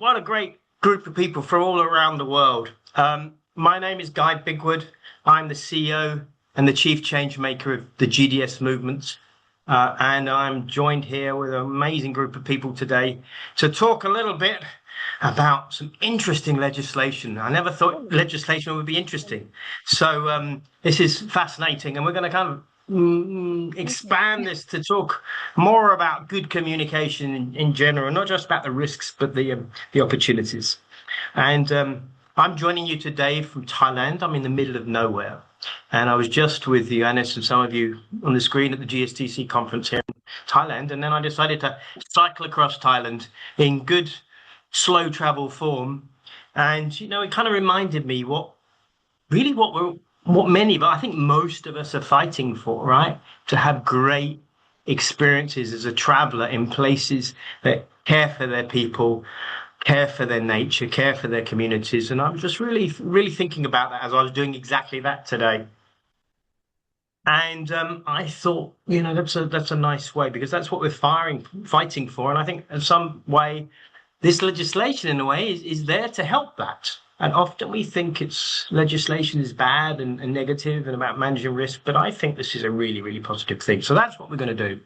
what a great group of people from all around the world. My name is Bigwood. I'm the CEO and the Chief Changemaker of the GDS-Movement. And I'm joined here with an amazing group of people today to talk a little bit about some interesting legislation. I never thought legislation would be interesting. So this is fascinating, and we're going to kind of expand this to talk more about good communication in general, not just about the risks, but the opportunities. And I'm joining you today from Thailand. I'm in the middle of nowhere. And I was just with Johannes and some of you on the screen at the GSTC conference here in Thailand. And then I decided to cycle across Thailand in good, slow travel form. And, you know, it kind of reminded me what many, but I think most of us are fighting for, right? To have great experiences as a traveler in places that care for their people, care for their nature, care for their communities. And I was just really, really thinking about that as I was doing exactly that today. And I thought, you know, that's a nice way, because that's what we're fighting for. And I think in some way, this legislation, in a way, is there to help that. And often we think legislation is bad and negative and about managing risk, but I think this is a really, really positive thing. So that's what we're going to do.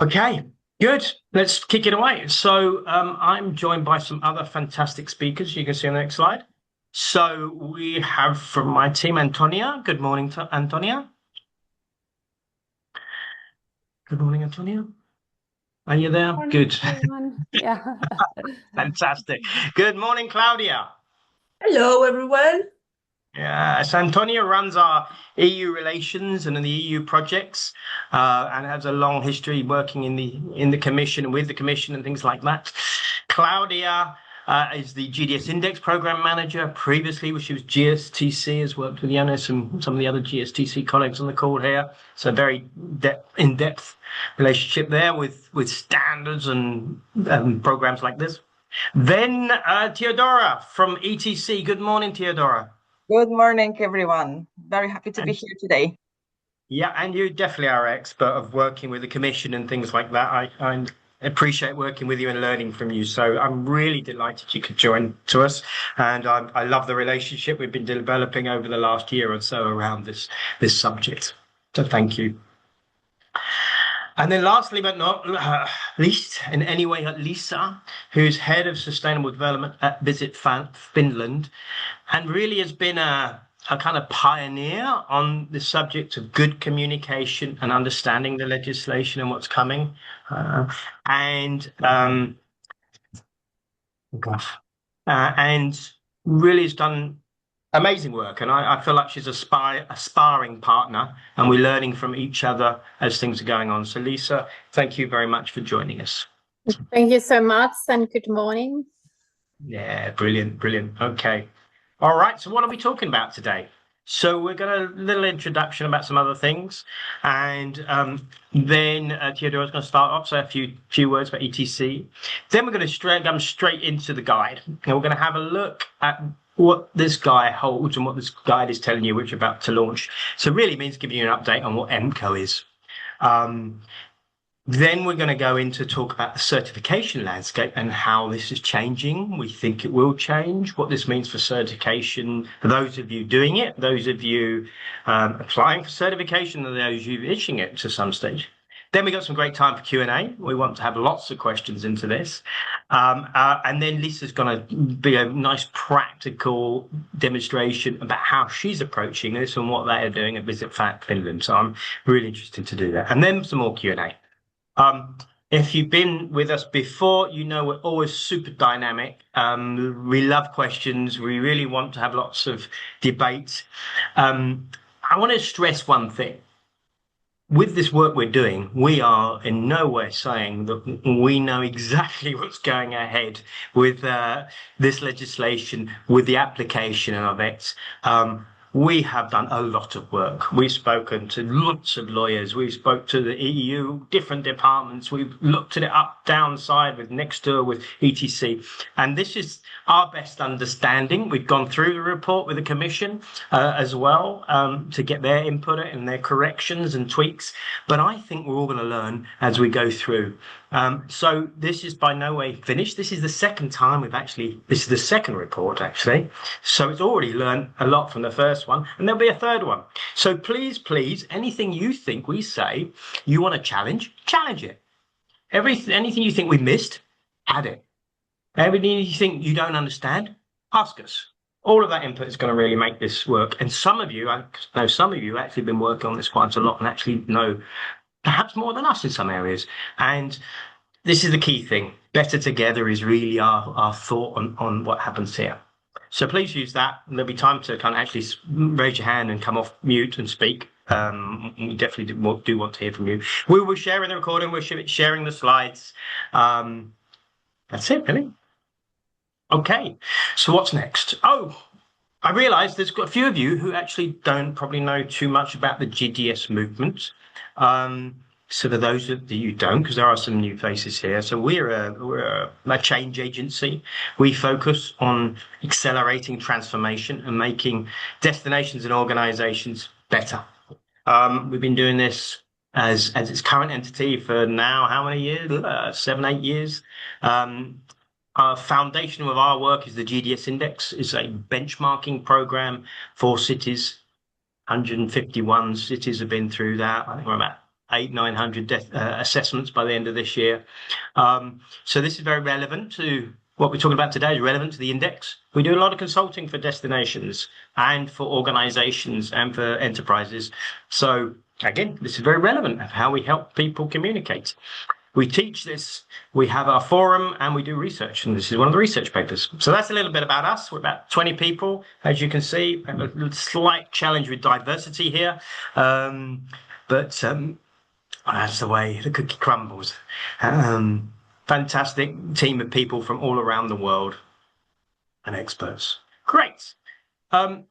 Okay. Good. Let's kick it away. So I'm joined by some other fantastic speakers. You can see on the next slide. So we have from my team, Antonia. Good morning, Antonia. Good morning, Antonia. Are you there? Morning, good. Everyone. Yeah. Fantastic. Good morning, Claudia. Hello, everyone. So Antonia runs our EU relations and the EU projects, and has a long history working in the Commission and with the Commission and things like that. Claudia is the GDS Index Program Manager. Previously, she was GSTC, has worked with Jonas and some of the other GSTC colleagues on the call here. So very in-depth relationship there with standards and programs like this. Then Teodora from ETC. Good morning, Teodora. Good morning, everyone. Very happy to be here today. Yeah, and you definitely are an expert of working with the Commission and things like that. I appreciate working with you and learning from you. So I'm really delighted you could join to us. And I love the relationship we've been developing over the last year or so around this subject. So thank you. And then lastly, but not least in any way, Liisa, who's Head of Sustainable Development at Visit Finland, and really has been a kind of pioneer on the subject of good communication and understanding the legislation and what's coming. And really has done amazing work, and I feel like she's a sparring partner, and we're learning from each other as things are going on. So Liisa, thank you very much for joining us. Thank you so much, and good morning. Yeah, brilliant. Okay. All right, so what are we talking about today? So we're going to a little introduction about some other things, and then Teodora's going to start off, so a few words about ETC. Then we're going to come straight into the guide, and we're going to have a look at what this guide holds and what this guide is telling you, which we're about to launch. So really means giving you an update on what EmpCo is. Then we're going to go into talk about the certification landscape and how this is changing. We think it will change, what this means for certification, for those of you doing it, those of you applying for certification, and those of you issuing it to some stage. Then we got some great time for Q&A. We want to have lots of questions into this. And then Lisa's going to be a nice practical demonstration about how she's approaching this and what they are doing at Visit Finland. So I'm really interested to do that. And then some more Q&A. If you've been with us before, you know we're always super dynamic. We love questions. We really want to have lots of debate. I want to stress one thing. With this work we're doing, we are in no way saying that we know exactly what's going ahead with this legislation, with the application of it. we have done a lot of work. We've spoken to lots of lawyers. We've spoke to the EU, different departments. We've looked at it up, down, side with NECSTouR, with ETC. And this is our best understanding. We've gone through the report with the Commission as well to get their input and their corrections and tweaks. But I think we're all going to learn as we go through. So this is by no way finished. This is the second time this is the second report, actually. So it's already learned a lot from the first one, and there'll be a third one. So please, anything you think we say, you want to challenge it. Anything you think we missed, add it. Everything you think you don't understand, ask us. All of that input is going to really make this work. And some of you, I know some of you have actually been working on this quite a lot and actually know perhaps more than us in some areas. And this is the key thing. Better together is really our thought on what happens here. So please use that. There'll be time to kind of actually raise your hand and come off mute and speak. We definitely do want to hear from you. We will share in the recording. We're sharing the slides. That's it, really. Okay, so what's next? Oh, I realise there's got a few of you who actually don't probably know too much about the GDS movement. So for those that you don't, because there are some new faces here, so we're a change agency. We focus on accelerating transformation and making destinations and organisations better. We've been doing this as its current entity for now, how many years? 7, 8 years. Our foundation of our work is the GDS Index. It's a benchmarking program for cities. 151 cities have been through that. I think we're about 900 assessments by the end of this year. So this is very relevant to what we're talking about today, is relevant to the index. We do a lot of consulting for destinations and for organizations and for enterprises. So again, this is very relevant of how we help people communicate. We teach this, we have our forum, and we do research, and this is one of the research papers. So that's a little bit about us. We're about 20 people, as you can see. We have a slight challenge with diversity here, but that's the way the cookie crumbles. Fantastic team of people from all around the world and experts. Great. I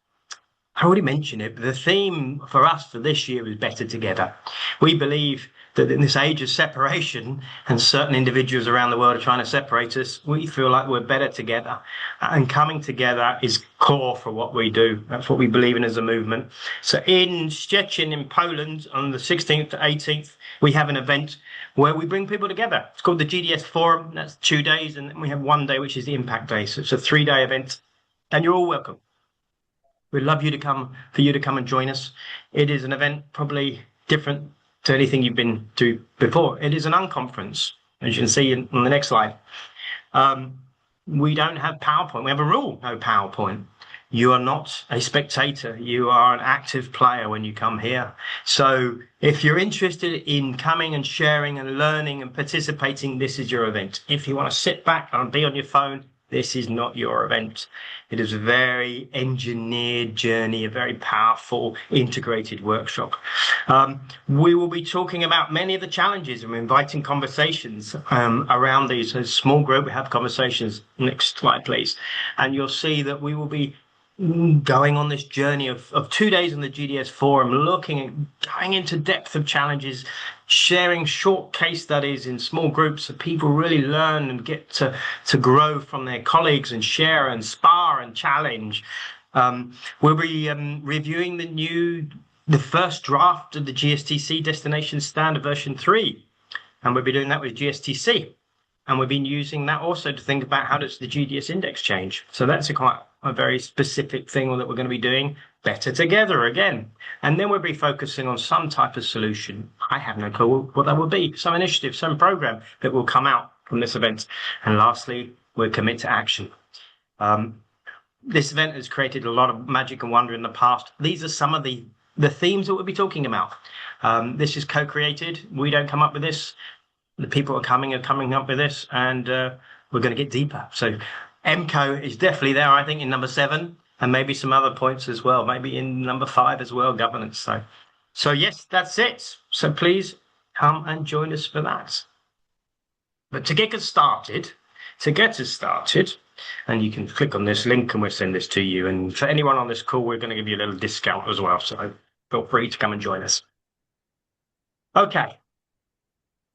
already mentioned it, but the theme for us for this year is better together. We believe that in this age of separation, and certain individuals around the world are trying to separate us, we feel like we're better together. And coming together is core for what we do. That's what we believe in as a movement. So in Szczecin in Poland on the 16th to 18th, we have an event where we bring people together. It's called the GDS Forum. That's 2 days. And then we have 1 day, which is the Impact Day. So it's a 3-day event. And you're all welcome. We'd love for you to come and join us. It is an event probably different to anything you've been to before. It is an unconference, as you can see on the next slide. We don't have PowerPoint. We have a rule, no PowerPoint. You are not a spectator. You are an active player when you come here. So if you're interested in coming and sharing and learning and participating, this is your event. If you want to sit back and be on your phone, this is not your event. It is a very engineered journey, a very powerful integrated workshop. We will be talking about many of the challenges and we're inviting conversations around these. As a small group, we have conversations. Next slide, please. And you'll see that we will be going on this journey of 2 days in the GDS Forum, going into depth of challenges, sharing short case studies in small groups so people really learn and get to grow from their colleagues and share and spar and challenge. We'll be reviewing the first draft of the GSTC Destination Standard version 3, and we'll be doing that with GSTC. And we've been using that also to think about how does the GDS index change. So that's a very specific thing that we're going to be doing better together again. And then we'll be focusing on some type of solution. I have no clue what that will be. Some initiative, some program that will come out from this event. And lastly, we'll commit to action. This event has created a lot of magic and wonder in the past. These are some of the themes that we'll be talking about. This is co-created. We don't come up with this. The people are coming up with this, and we're going to get deeper. So EmpCo is definitely there, I think, in number 7, and maybe some other points as well, maybe in number 5 as well, governance. So yes, that's it. So please come and join us for that. But to get us started, and you can click on this link and we'll send this to you. And for anyone on this call, we're going to give you a little discount as well. So feel free to come and join us. Okay.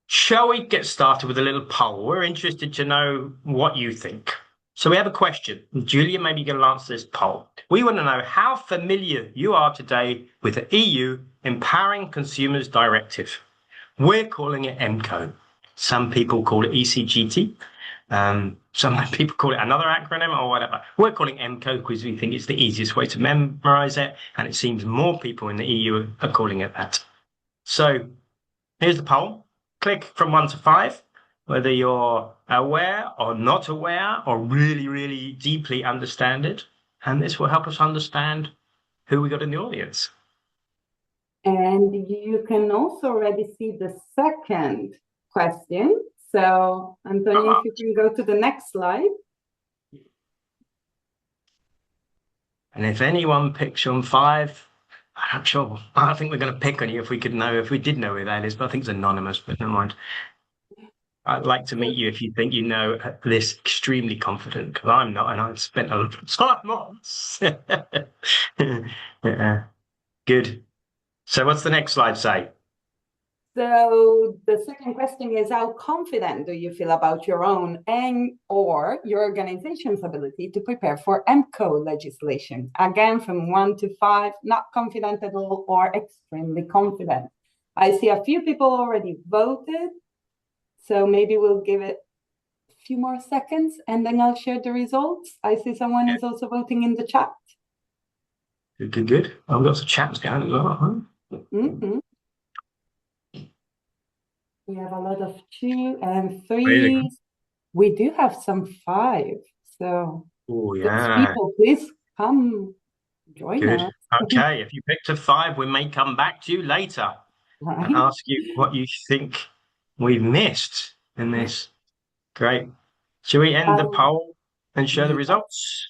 Shall we get started with a little poll? We're interested to know what you think. So we have a question. Julia, maybe you can answer this poll. We want to know how familiar you are today with the EU Empowering Consumers Directive. We're calling it EmpCo. Some people call it ECGT. Some people call it another acronym or whatever. We're calling EmpCo because we think it's the easiest way to memorize it. And it seems more people in the EU are calling it that. So here's the poll. Click from 1 to 5. Whether you're aware or not aware or really, really deeply understand it. And this will help us understand who we got in the audience. And you can also already see the second question. So, Antonio, if you can go to the next slide. And if anyone picks on 5, I'm not sure. I think we're going to pick on you if we did know who that is, but I think it's anonymous, but never mind. I'd like to meet you if you think you know this extremely confident, because I'm not, and I've spent a lot of time on this. Yeah. Good. So what's the next slide say? So the second question is, how confident do you feel about your own or your organization's ability to prepare for EmpCo legislation? Again, from 1 to 5, not confident at all or extremely confident. I see a few people already voted. So maybe we'll give it a few more seconds and then I'll share the results. I see someone is also voting in the chat. Good. I've got some chats going as well. Huh? Mm-hmm. We have a lot of 2 and 3. Really? We do have some 5. So people, please come join us. Okay, if you picked a 5, we may come back to you later and ask you what you think we've missed in this. Great. Should we end the poll and show the results?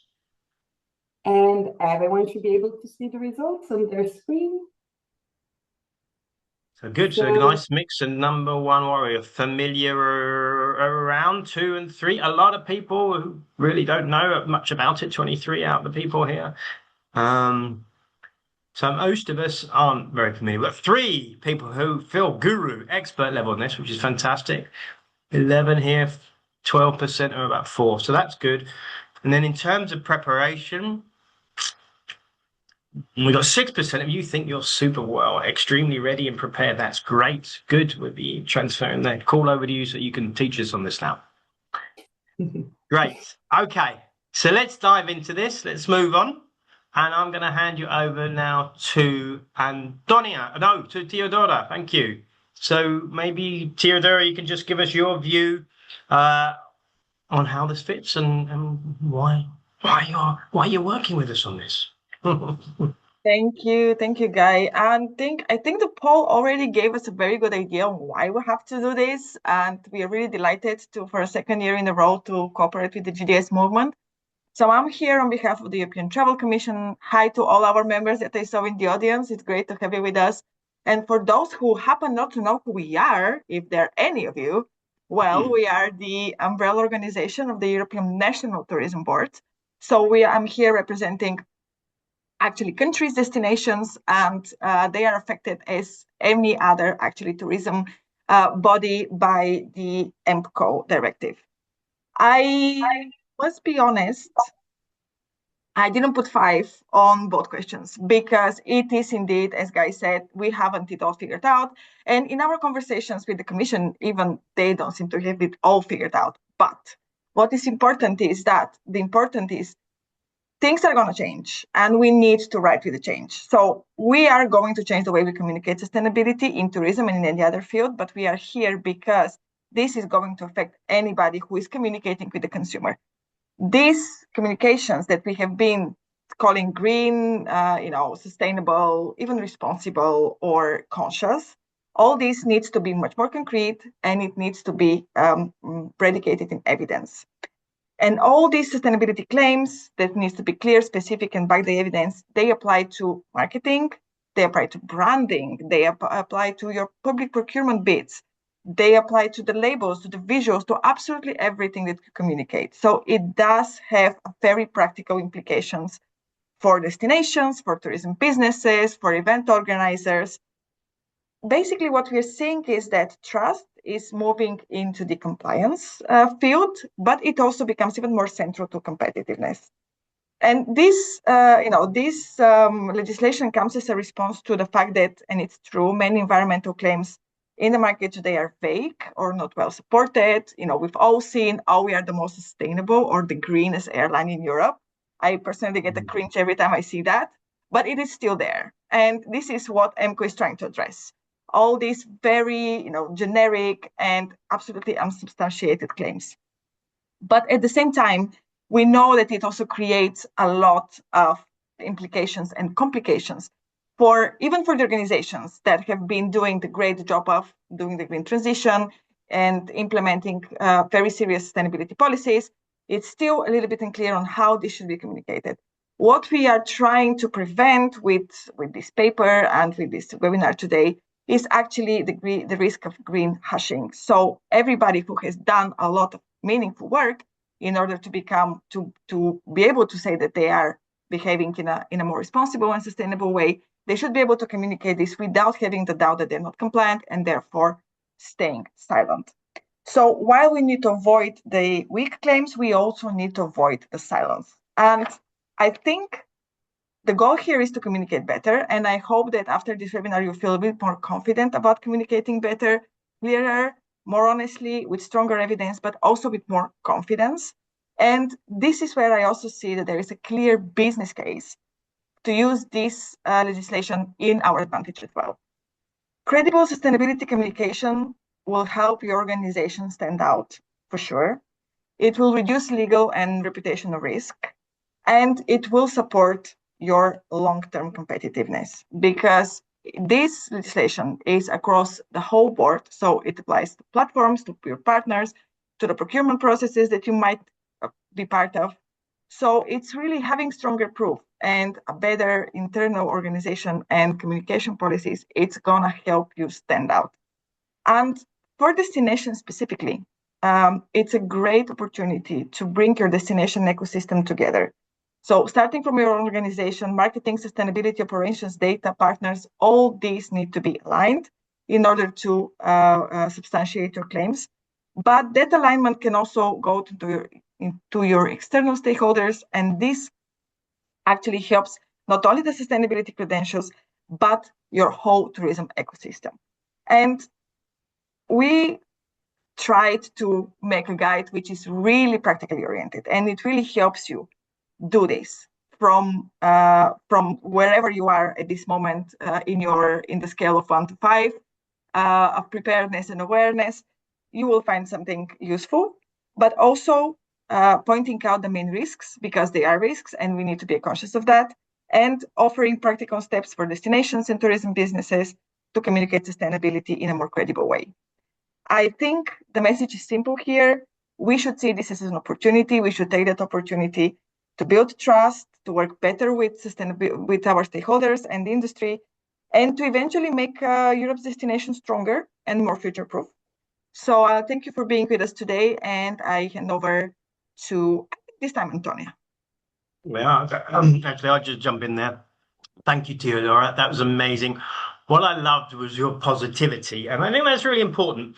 And everyone should be able to see the results on their screen. So good. So a nice mix. And number 1 warrior, familiar around 2 and 3. A lot of people who really don't know much about it. 23 out of the people here. So most of us aren't very familiar. We've got 3 people who feel guru, expert level on this, which is fantastic. 11 here, 12% are about 4. So that's good. And then in terms of preparation, we've got 6% of you think you're super well, extremely ready and prepared. That's great. Good. We'll be transferring the call over to you so you can teach us on this now. Great. Okay. So let's dive into this. Let's move on. And I'm going to hand you over now to to Teodora. Thank you. So maybe, Teodora, you can just give us your view on how this fits and why you're working with us on this. Thank you, Guy. And I think the poll already gave us a very good idea on why we have to do this. And we are really delighted for a second year in a row to cooperate with the GDS movement. So I'm here on behalf of the European Travel Commission. Hi to all our members that I saw in the audience. It's great to have you with us. And for those who happen not to know who we are, if there are any of you, well, we are the umbrella organization of the European National Tourism Board. So I'm here representing actually countries, destinations, and they are affected as any other actually tourism body by the EmpCo directive. I must be honest, I didn't put 5 on both questions because it is indeed, as Guy said, we haven't it all figured out. And in our conversations with the Commission, even they don't seem to have it all figured out. But what is important is things are going to change and we need to ride with the change. So we are going to change the way we communicate sustainability in tourism and in any other field, but we are here because this is going to affect anybody who is communicating with the consumer. These communications that we have been calling green, sustainable, even responsible or conscious, all this needs to be much more concrete and it needs to be predicated in evidence. And all these sustainability claims that needs to be clear, specific, and back the evidence, they apply to marketing, they apply to branding, they apply to your public procurement bids. They apply to the labels, to the visuals, to absolutely everything that you communicate. So it does have very practical implications for destinations, for tourism businesses, for event organizers. Basically, what we're seeing is that trust is moving into the compliance field, but it also becomes even more central to competitiveness. And this, legislation comes as a response to the fact that, and it's true, many environmental claims in the market today are vague or not well supported. We've all seen, we are the most sustainable or the greenest airline in Europe. I personally get a cringe every time I see that, but it is still there. And this is what EmpCo is trying to address. All these very, generic and absolutely unsubstantiated claims. But at the same time, we know that it also creates a lot of implications and complications even for the organizations that have been doing the great job of doing the green transition and implementing very serious sustainability policies. It's still a little bit unclear on how this should be communicated. What we are trying to prevent with this paper and with this webinar today is actually the risk of green hushing. So everybody who has done a lot of meaningful work in order to be able to say that they are behaving in a more responsible and sustainable way, they should be able to communicate this without having the doubt that they're not compliant and therefore staying silent. So while we need to avoid the weak claims, we also need to avoid the silence. And I think the goal here is to communicate better. And I hope that after this webinar, you feel a bit more confident about communicating better, clearer, more honestly, with stronger evidence, but also with more confidence. And this is where I also see that there is a clear business case to use this legislation in our advantage as well. Credible sustainability communication will help your organization stand out, for sure. It will reduce legal and reputational risk, and it will support your long-term competitiveness, because this legislation is across the whole board. So it applies to platforms, to your partners, to the procurement processes that you might be part of. So it's really having stronger proof and a better internal organization and communication policies. It's gonna help you stand out. And for destinations specifically, it's a great opportunity to bring your destination ecosystem together. So starting from your organization, marketing, sustainability, operations, data, partners, all these need to be aligned in order to substantiate your claims. But that alignment can also go into your external stakeholders, and this actually helps not only the sustainability credentials, but your whole tourism ecosystem. And we tried to make a guide which is really practically oriented, and it really helps you do this from wherever you are at this moment in the scale of 1 to 5 of preparedness and awareness. You will find something useful, but also pointing out the main risks, because they are risks and we need to be conscious of that, and offering practical steps for destinations and tourism businesses to communicate sustainability in a more credible way. I think the message is simple here. We should see this as an opportunity. We should take that opportunity to build trust, to work better with our stakeholders and the industry, and to eventually make Europe's destination stronger and more future-proof. So thank you for being with us today, and I hand over to, this time, Antonia. Yeah, actually, I'll just jump in there. Thank you, Teodora. That was amazing. What I loved was your positivity, and I think that's really important.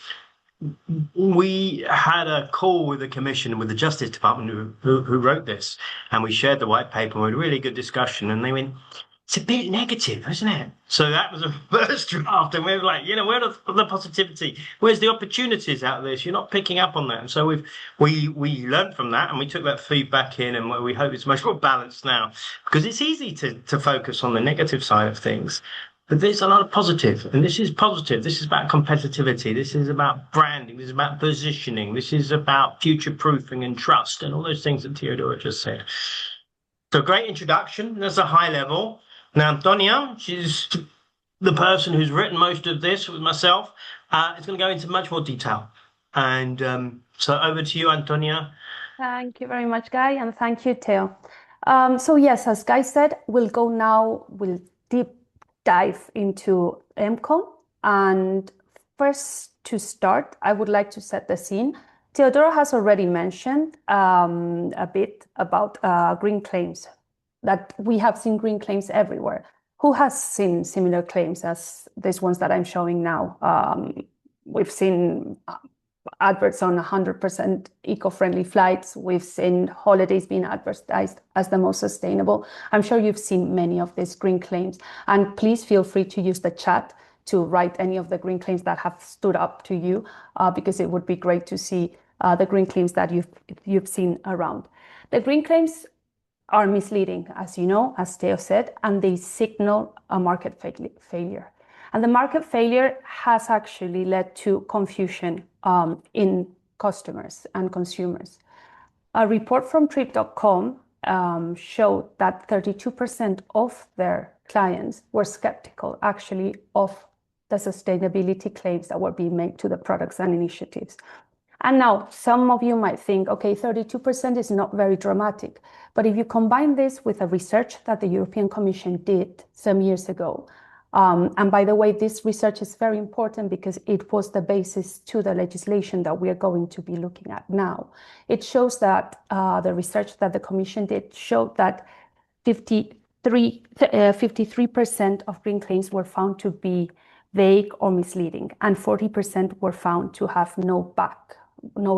We had a call with the Commission, with the Justice Department who wrote this, and we shared the white paper, and we had a really good discussion, and they went, it's a bit negative, isn't it? So that was the first draft, and we were like, where's the positivity? Where's the opportunities out of this? You're not picking up on that. And so we learned from that, and we took that feedback in, and we hope it's much more balanced now, because it's easy to focus on the negative side of things. But there's a lot of positive, and this is positive. This is about competitivity. This is about branding. This is about positioning. This is about future-proofing and trust and all those things that Teodora just said. So great introduction. That's a high level. Now, Antonia, she's the person who's written most of this with myself. It's going to go into much more detail. And so over to you, Antonia. Thank you very much, Guy, and thank you, Theo. So yes, as Guy said, we'll deep dive into EmpCo. And first to start, I would like to set the scene. Teodora has already mentioned a bit about green claims, that we have seen green claims everywhere. Who has seen similar claims as these ones that I'm showing now? We've seen adverts on 100% eco-friendly flights. We've seen holidays being advertised as the most sustainable. I'm sure you've seen many of these green claims. And please feel free to use the chat to write any of the green claims that have stood up to you, because it would be great to see the green claims that you've seen around. The green claims are misleading, as you know, as Theo said, and they signal a market failure. And the market failure has actually led to confusion in customers and consumers. A report from Trip.com showed that 32% of their clients were skeptical, actually, of the sustainability claims that were being made to the products and initiatives. And now some of you might think, okay, 32% is not very dramatic. But if you combine this with a research that the European Commission did some years ago, and by the way, this research is very important because it was the basis to the legislation that we are going to be looking at now. It shows that the research that the Commission did showed that 53% of green claims were found to be vague or misleading, and 40% were found to have no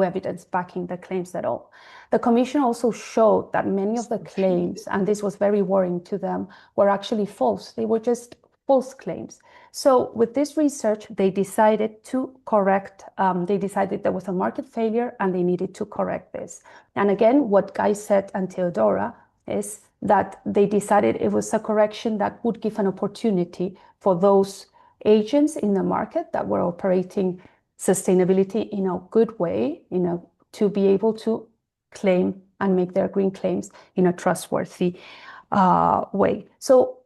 evidence backing the claims at all. The Commission also showed that many of the claims, and this was very worrying to them, were actually false. They were just false claims. So with this research, they decided to correct, they decided there was a market failure and they needed to correct this. And again, what Guy said and Teodora is that they decided it was a correction that would give an opportunity for those agents in the market that were operating sustainability in a good way, to be able to claim and make their green claims in a trustworthy way. So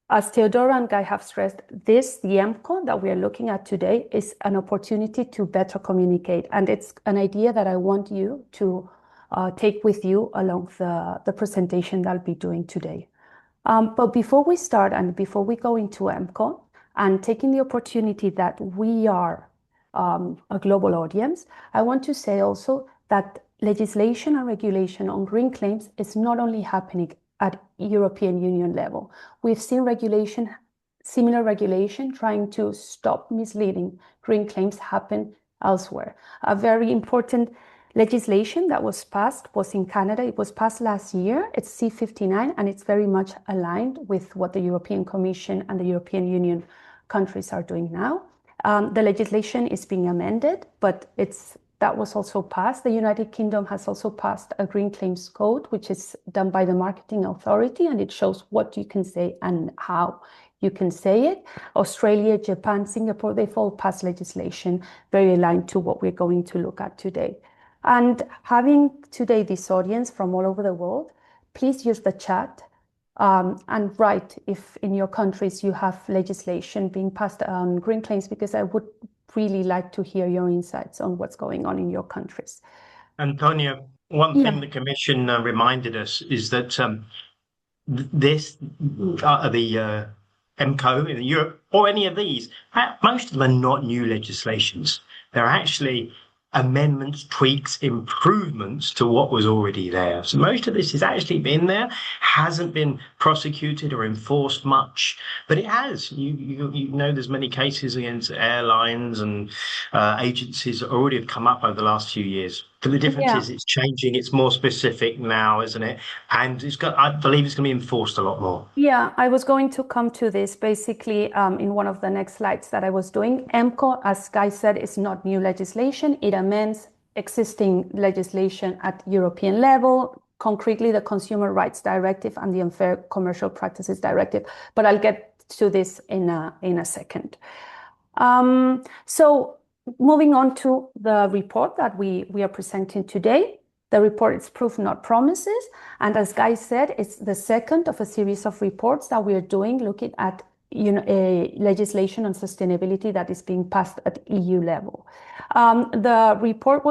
as Teodora and Guy have stressed, the EmpCo that we are looking at today is an opportunity to better communicate. And it's an idea that I want you to take with you along the presentation that I'll be doing today. But before we start and before we go into EmpCo, and taking the opportunity that we are a global audience, I want to say also that legislation and regulation on green claims is not only happening at European Union level. We've seen similar regulation trying to stop misleading green claims happen elsewhere. A very important legislation that was passed was in Canada. It was passed last year. It's C59, and it's very much aligned with what the European Commission and the European Union countries are doing now. The legislation is being amended, but that was also passed. The United Kingdom has also passed a green claims code, which is done by the marketing authority, and it shows what you can say and how you can say it. Australia, Japan, Singapore, they've all passed legislation very aligned to what we're going to look at today. And having today this audience from all over the world, please use the chat and write if in your countries you have legislation being passed on green claims, because I would really like to hear your insights on what's going on in your countries. Antonia, one thing the Commission reminded us is that the EmpCo in Europe, or any of these, most of them are not new legislations. They're actually amendments, tweaks, improvements to what was already there. So most of this has actually been there, hasn't been prosecuted or enforced much, but it has. You know, there's many cases against airlines and agencies that already have come up over the last few years. But the difference is it's changing. It's more specific now, isn't it? And I believe it's going to be enforced a lot more. Yeah, I was going to come to this basically in one of the next slides that I was doing. EmpCo, as Guy said, is not new legislation. It amends existing legislation at European level, concretely the Consumer Rights Directive and the Unfair Commercial Practices Directive. But I'll get to this in a second. So moving on to the report that we are presenting today. The report is Proof Not Promises. And as Guy said, it's the second of a series of reports that we are doing looking at legislation on sustainability that is being passed at EU level. The report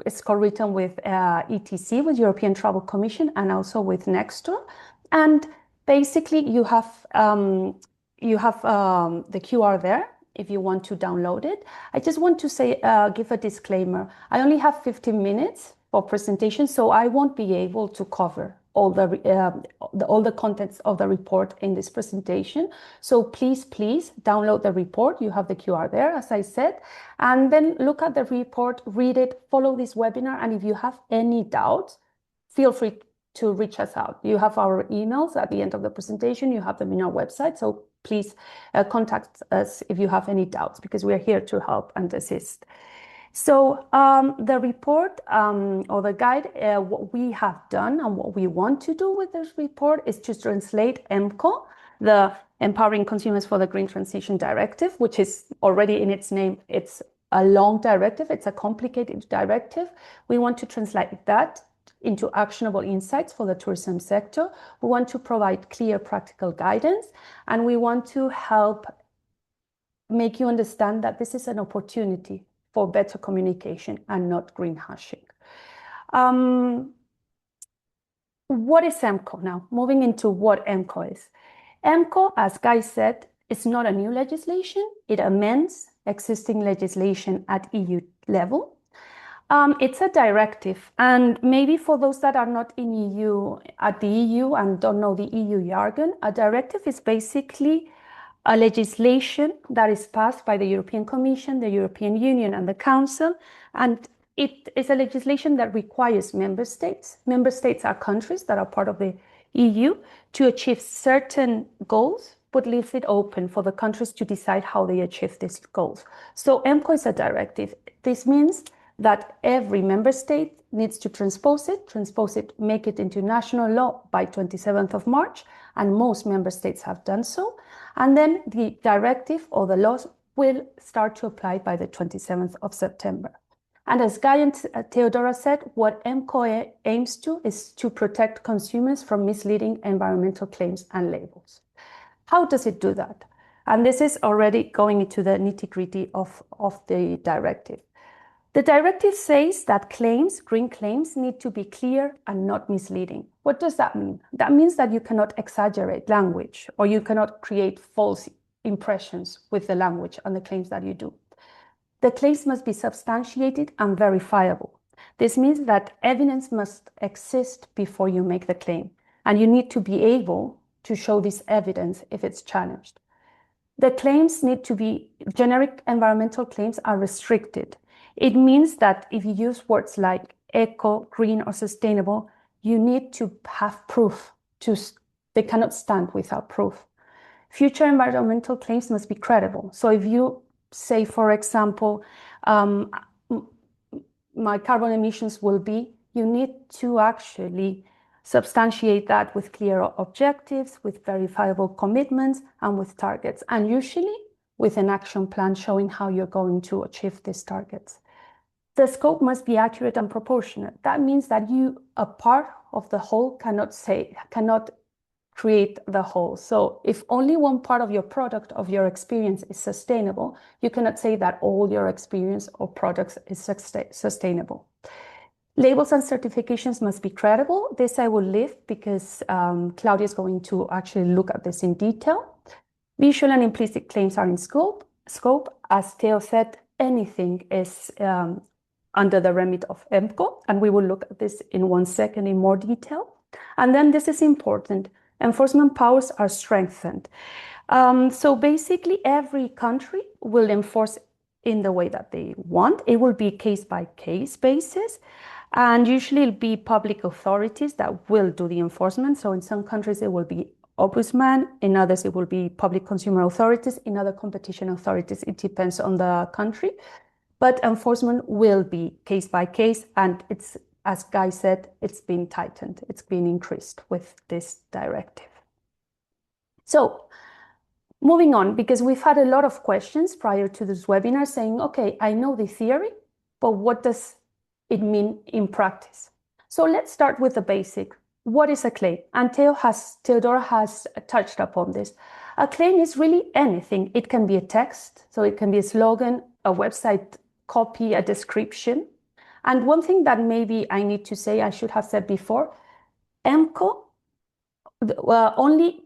is co-written with ETC, with European Travel Commission, and also with NECSTouR. And basically you have the QR there. if you want to download it. I just want to say, give a disclaimer. I only have 15 minutes for presentation, so I won't be able to cover all the contents of the report in this presentation. So please download the report. You have the QR there, as I said, and then look at the report, read it, follow this webinar, and if you have any doubts, feel free to reach us out. You have our emails at the end of the presentation. You have them in our website. So please contact us if you have any doubts, because we are here to help and assist. So the report or the guide, what we have done and what we want to do with this report is to translate EmpCo, the Empowering Consumers for the Green Transition Directive, which is already in its name. It's a long directive. It's a complicated directive. We want to translate that into actionable insights for the tourism sector. We want to provide clear practical guidance, and we want to help make you understand that this is an opportunity for better communication and not greenwashing. What is EmpCo now? Moving into what EmpCo is. EmpCo, as Guy said, is not a new legislation. It amends existing legislation at EU level. It's a directive, and maybe for those that are not in the EU and don't know the EU jargon, a directive is basically a legislation that is passed by the European Commission, the European Union, and the Council, and it is a legislation that requires member states are countries that are part of the EU, to achieve certain goals, but leaves it open for the countries to decide how they achieve these goals. So EmpCo is a directive. This means that every member state needs to transpose it, make it into national law by 27th of March, and most member states have done so. And then the directive or the laws will start to apply by the 27th of September. And as Guy and Teodora said, what EmpCo aims to is to protect consumers from misleading environmental claims and labels. How does it do that? And this is already going into the nitty-gritty of the directive. The directive says that green claims, need to be clear and not misleading. What does that mean? That means that you cannot exaggerate language, or you cannot create false impressions with the language and the claims that you do. The claims must be substantiated and verifiable. This means that evidence must exist before you make the claim, and you need to be able to show this evidence if it's challenged. The claims need to be, generic environmental claims are restricted. It means that if you use words like eco, green, or sustainable, you need to have proof. They cannot stand without proof. Future environmental claims must be credible. So if you say, for example, my carbon emissions will be, you need to actually substantiate that with clear objectives, with verifiable commitments, and with targets, and usually with an action plan showing how you're going to achieve these targets. The scope must be accurate and proportionate. That means that you, a part of the whole, cannot create the whole. So if only one part of your product, of your experience is sustainable, you cannot say that all your experience or products is sustainable. Labels and certifications must be credible. This I will leave because Claudia is going to actually look at this in detail. Visual and implicit claims are in scope. As Theo said, anything is under the remit of EmpCo, and we will look at this in 1 second in more detail. And then this is important. Enforcement powers are strengthened. So basically every country will enforce in the way that they want. It will be case-by-case basis, and usually it'll be public authorities that will do the enforcement. So in some countries it will be ombudsman, in others it will be public consumer authorities, in other competition authorities. It depends on the country. But enforcement will be case by case, and it's, as Guy said, it's been tightened, it's been increased with this directive. So moving on, because we've had a lot of questions prior to this webinar saying, okay, I know the theory, but what does it mean in practice? So let's start with the basic. What is a claim? And Teodora has touched upon this. A claim is really anything. It can be a text, so it can be a slogan, a website copy, a description. And one thing that maybe I need to say, I should have said before, EmpCo only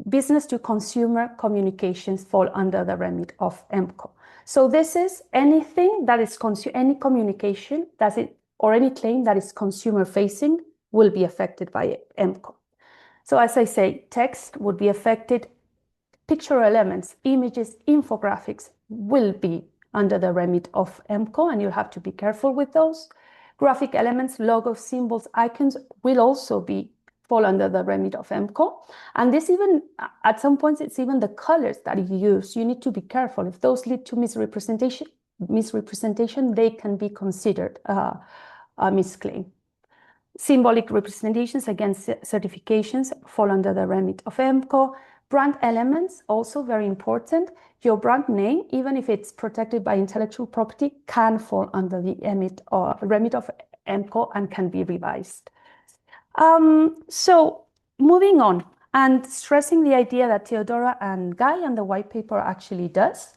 business to consumer communications fall under the remit of EmpCo. So this is anything that is any communication or any claim that is consumer facing will be affected by EmpCo. So as I say, text would be affected, picture elements, images, infographics will be under the remit of EmpCo, and you have to be careful with those. Graphic elements, logos, symbols, icons will also fall under the remit of EmpCo. And this even, at some points, it's even the colors that you use. You need to be careful. If those lead to misrepresentation, they can be considered a misclaim. Symbolic representations against certifications fall under the remit of EmpCo. Brand elements, also very important. Your brand name, even if it's protected by intellectual property, can fall under the remit of EmpCo and can be revised. So moving on and stressing the idea that Teodora and Guy and the white paper actually does.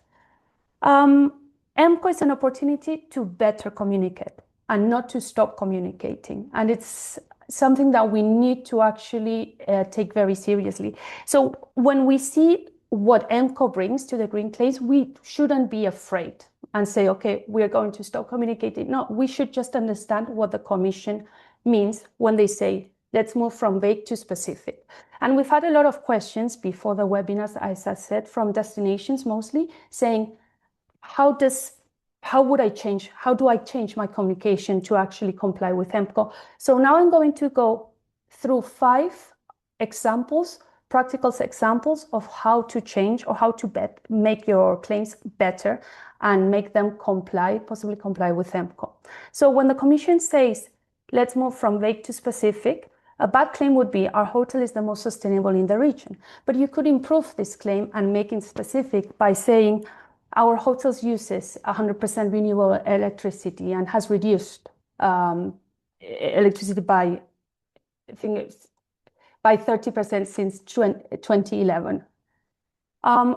EmpCo is an opportunity to better communicate and not to stop communicating. And it's something that we need to actually take very seriously. So when we see what EmpCo brings to the green claims, we shouldn't be afraid and say, okay, we're going to stop communicating. No, we should just understand what the Commission means when they say, let's move from vague to specific. And we've had a lot of questions before the webinars, as I said, from destinations mostly, saying, how do I change my communication to actually comply with EmpCo? So now I'm going to go through 5 examples, practical examples of how to change or how to make your claims better and make them possibly comply with EmpCo. So when the Commission says, let's move from vague to specific, a bad claim would be our hotel is the most sustainable in the region. But you could improve this claim and make it specific by saying our hotel uses 100% renewable electricity and has reduced electricity by, I think it's by 30% since 2011.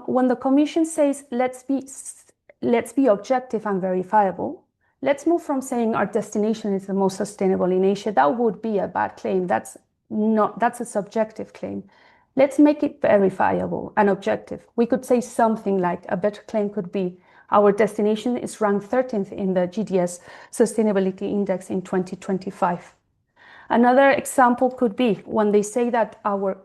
When the Commission says, let's be objective and verifiable, let's move from saying our destination is the most sustainable in Asia. That would be a bad claim. That's a subjective claim. Let's make it verifiable and objective. We could say something like a better claim could be our destination is ranked 13th in the GDS Sustainability Index in 2025. Another example could be when they say that our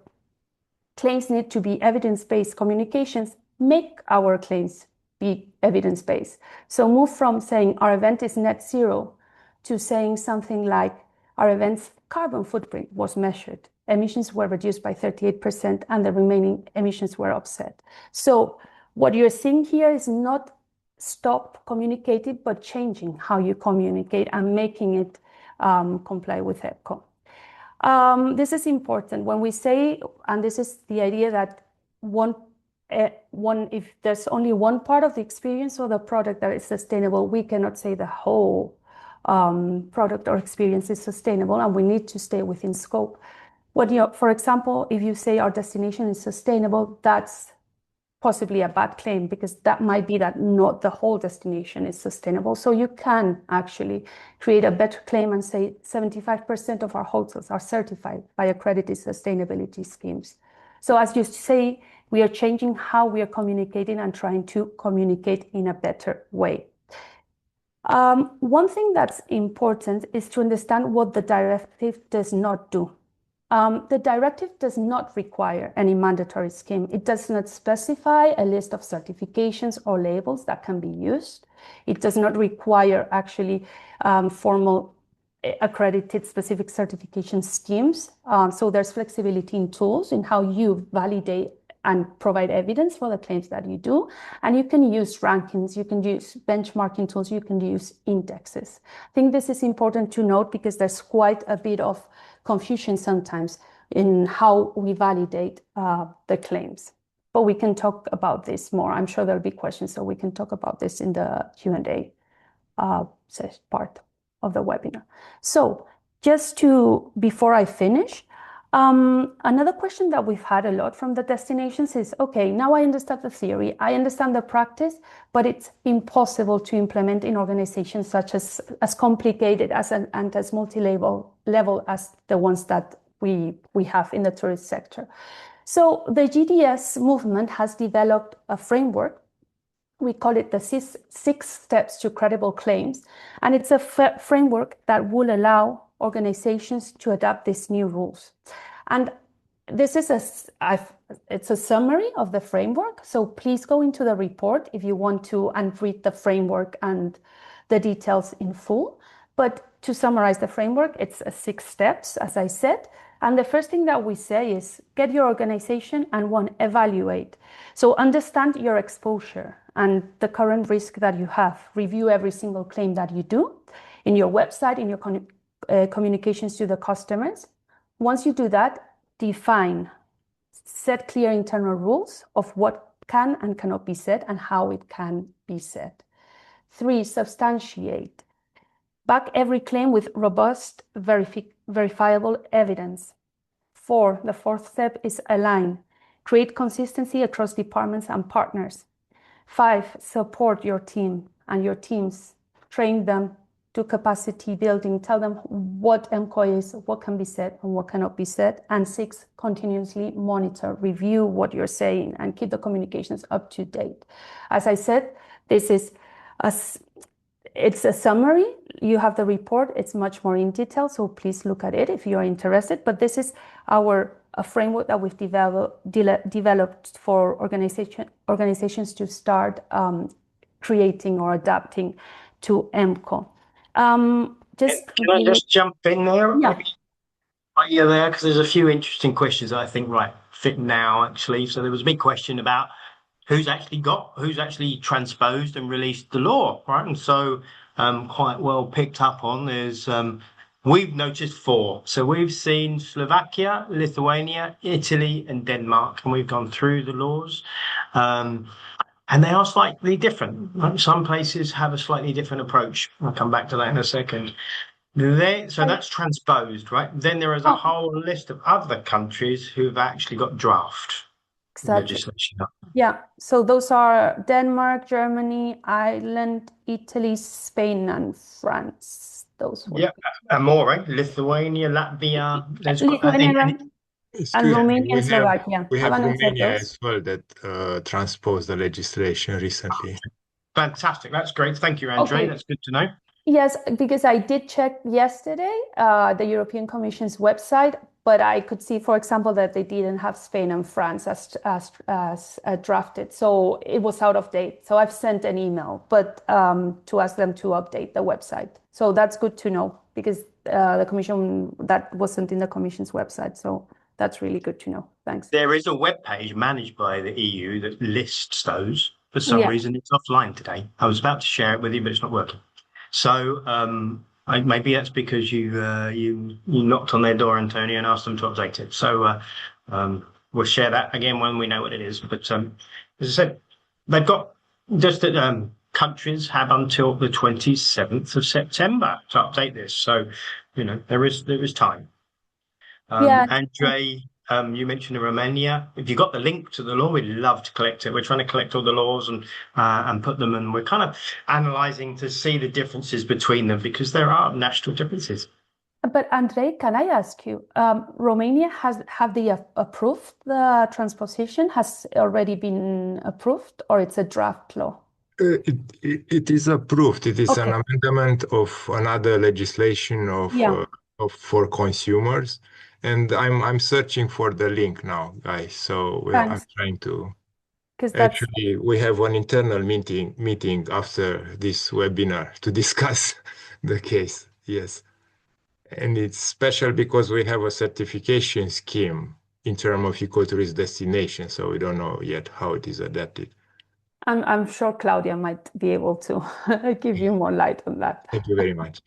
claims need to be evidence-based communications, make our claims be evidence-based. So move from saying our event is net zero to saying something like our event's carbon footprint was measured. Emissions were reduced by 38% and the remaining emissions were offset. So what you're seeing here is not stop communicating, but changing how you communicate and making it comply with EmpCo. This is important when we say, and this is the idea that if there's only one part of the experience or the product that is sustainable, we cannot say the whole product or experience is sustainable, and we need to stay within scope. For example, if you say our destination is sustainable, that's possibly a bad claim because that might be that not the whole destination is sustainable. So you can actually create a better claim and say 75% of our hotels are certified by accredited sustainability schemes. So as you say, we are changing how we are communicating and trying to communicate in a better way. One thing that's important is to understand what the directive does not do. The directive does not require any mandatory scheme. It does not specify a list of certifications or labels that can be used. It does not require actually formal accredited specific certification schemes. So there's flexibility in tools in how you validate and provide evidence for the claims that you do. And you can use rankings, you can use benchmarking tools, you can use indexes. I think this is important to note because there's quite a bit of confusion sometimes in how we validate the claims. But we can talk about this more. I'm sure there'll be questions, so we can talk about this in the Q&A part of the webinar. So just before I finish, another question that we've had a lot from the destinations is, okay, now I understand the theory, I understand the practice, but it's impossible to implement in organizations such as complicated and as multi-level as the ones that we have in the tourist sector. So the GDS movement has developed a framework. We call it the six steps to credible claims. And it's a framework that will allow organizations to adopt these new rules. And this is it's a summary of the framework. So please go into the report if you want to and read the framework and the details in full. But to summarize the framework, it's 6 steps, as I said. And the first thing that we say is get your organization and evaluate. So understand your exposure and the current risk that you have. Review every single claim that you do in your website, in your communications to the customers. Once you do that, define, set clear internal rules of what can and cannot be said and how it can be said. 3, substantiate. Back every claim with robust, verifiable evidence. 4, the 4th step is align. Create consistency across departments and partners. 5, support your team and your teams. Train them, do capacity building, tell them what EmpCo is, what can be said and what cannot be said. And 6, continuously monitor, review what you're saying and keep the communications up to date. As I said, this is it's a summary. You have the report. It's much more in detail, so please look at it if you're interested. But this is a framework that we've developed for organizations to start creating or adapting to EmpCo. Can I just jump in there? Yeah. Are you there? Because there's a few interesting questions that I think fit now, actually. So there was a big question about who's actually transposed and released the law, right? And so quite well picked up on. There's we've noticed 4. So we've seen Slovakia, Lithuania, Italy, and Denmark, and we've gone through the laws. And they are slightly different. Right? Some places have a slightly different approach. I'll come back to that in a second. So that's transposed, right? Then there is a whole list of other countries who've actually got draft legislation. Yeah, so those are Denmark, Germany, Ireland, Italy, Spain, and France. Those were and more, right? Lithuania, Latvia, and Romania and Slovakia. We have Romania as well that transposed the legislation recently. Fantastic. That's great. Thank you, Andre. Okay. That's good to know. Yes, because I did check yesterday the European Commission's website, but I could see, for example, that they didn't have Spain and France as drafted. So it was out of date. So I've sent an email, but to ask them to update the website. So that's good to know because the Commission, that wasn't in the Commission's website. So that's really good to know. Thanks. There is a web page managed by the EU that lists those. For some reason, it's offline today. I was about to share it with you, but it's not working. So maybe that's because you knocked on their door, Antonio, and asked them to update it. So we'll share that again when we know what it is. But as I said, they've got just that countries have until the 27th of September to update this. So there is time. Andre, you mentioned Romania. If you got the link to the law, we'd love to collect it. We're trying to collect all the laws and put them, and we're kind of analysing to see the differences between them because there are national differences. But Andre, can I ask you, Romania have they approved the transposition? Has already been approved, or it's a draft law? It is approved. It is an amendment of another legislation for consumers. And I'm searching for the link now, guys. So I'm trying to. Actually, we have an internal meeting after this webinar to discuss the case. Yes, and it's special because we have a certification scheme in terms of eco-tourist destination. So we don't know yet how it is adapted. I'm sure Claudia might be able to give you more light on that. Thank you very much.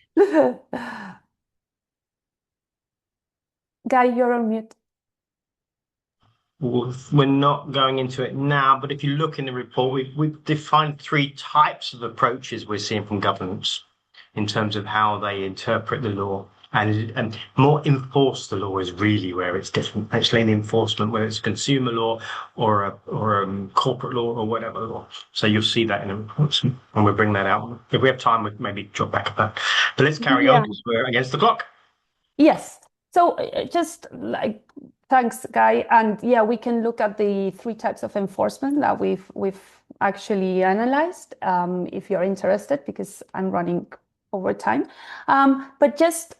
Guy, you're on mute. We're not going into it now, but if you look in the report, we've defined 3 types of approaches we're seeing from governments in terms of how they interpret the law. And more enforce the law is really where it's different. Actually, in enforcement, whether it's consumer law or a corporate law or whatever law. So you'll see that in the reports, and we'll bring that out. If we have time, we'll maybe drop back at that. But let's carry on because we're against the clock. Yes. So just like Thanks, Guy. And yeah, we can look at the 3 types of enforcement that we've actually analyzed, if you're interested, because I'm running over time. But just,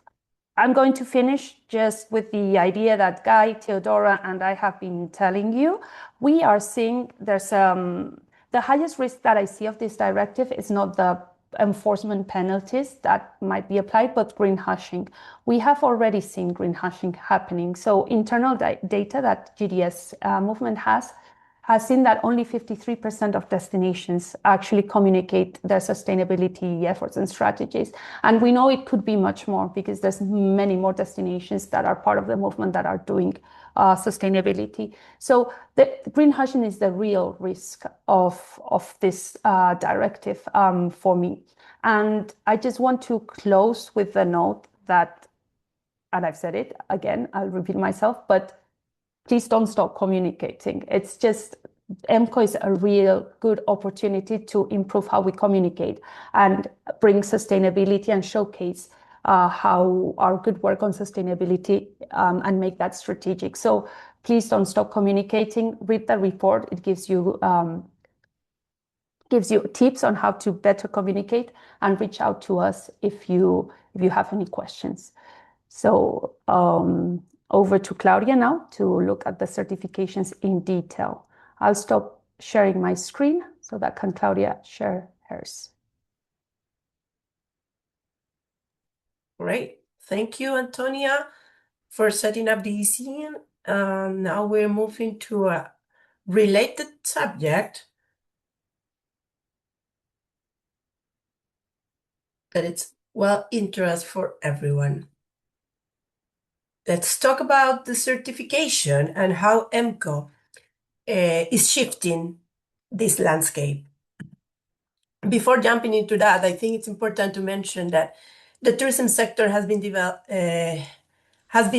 I'm going to finish just with the idea that Guy, Teodora, and I have been telling you. We are seeing there's the highest risk that I see of this directive is not the enforcement penalties that might be applied, but greenwashing. We have already seen greenwashing happening. So internal data that GDS-Movement has seen that only 53% of destinations actually communicate their sustainability efforts and strategies. And we know it could be much more because there's many more destinations that are part of the movement that are doing sustainability. So the greenwashing is the real risk of this directive for me. And I just want to close with the note that, and I've said it again, I'll repeat myself, but please don't stop communicating. It's just, EmpCo is a real good opportunity to improve how we communicate and bring sustainability and showcase how our good work on sustainability and make that strategic. So please don't stop communicating. Read the report. It gives you tips on how to better communicate, and reach out to us if you have any questions. So over to Claudia now to look at the certifications in detail. I'll stop sharing my screen so that can Claudia share hers. Great. Thank you, Antonia, for setting up the scene. Now we're moving to a related subject that it's well interest for everyone. Let's talk about the certification and how EmpCo is shifting this landscape. Before jumping into that, I think it's important to mention that the tourism sector has been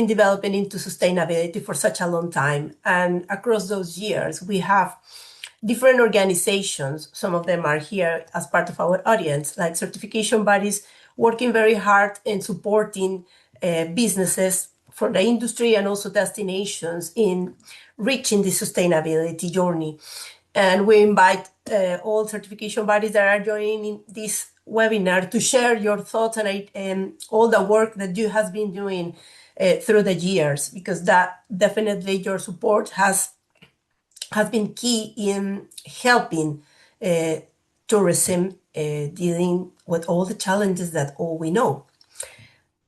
developing into sustainability for such a long time. And across those years, we have different organizations, some of them are here as part of our audience, like certification bodies, working very hard in supporting businesses for the industry and also destinations in reaching the sustainability journey. And we invite all certification bodies that are joining this webinar to share your thoughts and all the work that you have been doing through the years, because that definitely your support has been key in helping tourism dealing with all the challenges that all we know.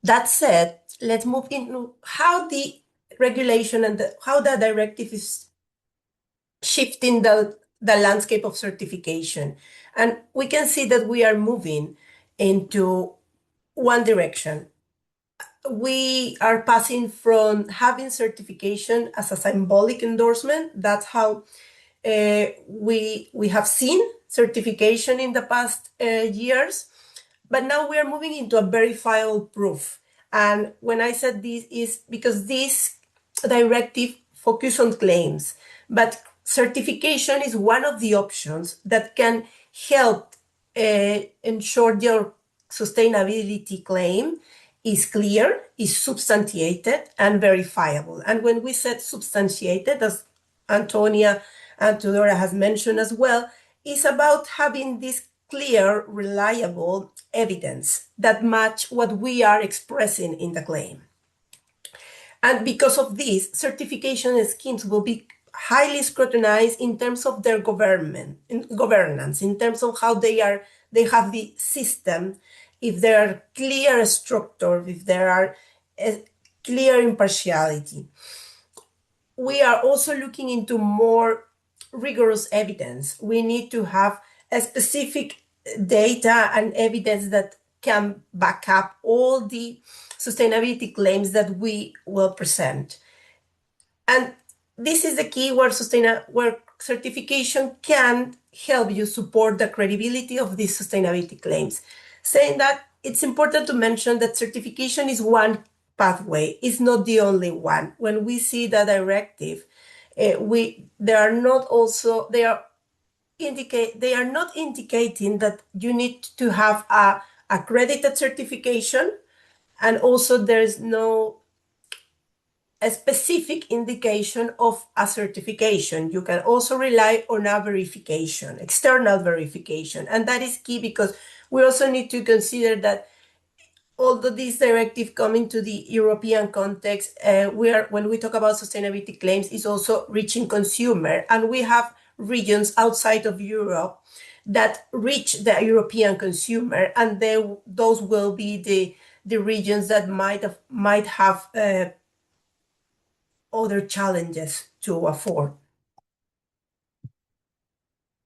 That said, let's move into how the regulation and how the directive is shifting the landscape of certification. And we can see that we are moving into one direction. We are passing from having certification as a symbolic endorsement. That's how we have seen certification in the past years. But now we are moving into a verifiable proof. And when I said this is because this directive focuses on claims, but certification is one of the options that can help ensure your sustainability claim is clear, is substantiated, and verifiable. And when we said substantiated, as Antonia and Teodora has mentioned as well, is about having this clear, reliable evidence that match what we are expressing in the claim. And because of this, certification schemes will be highly scrutinized in terms of their governance, in terms of how they have the system, if there are clear structure, if there are clear impartiality. We are also looking into more rigorous evidence. We need to have a specific data and evidence that can back up all the sustainability claims that we will present. And this is the key where certification can help you support the credibility of these sustainability claims. Saying that, it's important to mention that certification is one pathway, it's not the only one. When we see the directive, they are not indicating that you need to have a accredited certification, and also there is no a specific indication of a certification. You can also rely on a verification, external verification. And that is key because we also need to consider that although this directive coming to the European context, when we talk about sustainability claims, is also reaching consumer. And we have regions outside of Europe that reach the European consumer, and those will be the regions that might have other challenges to afford.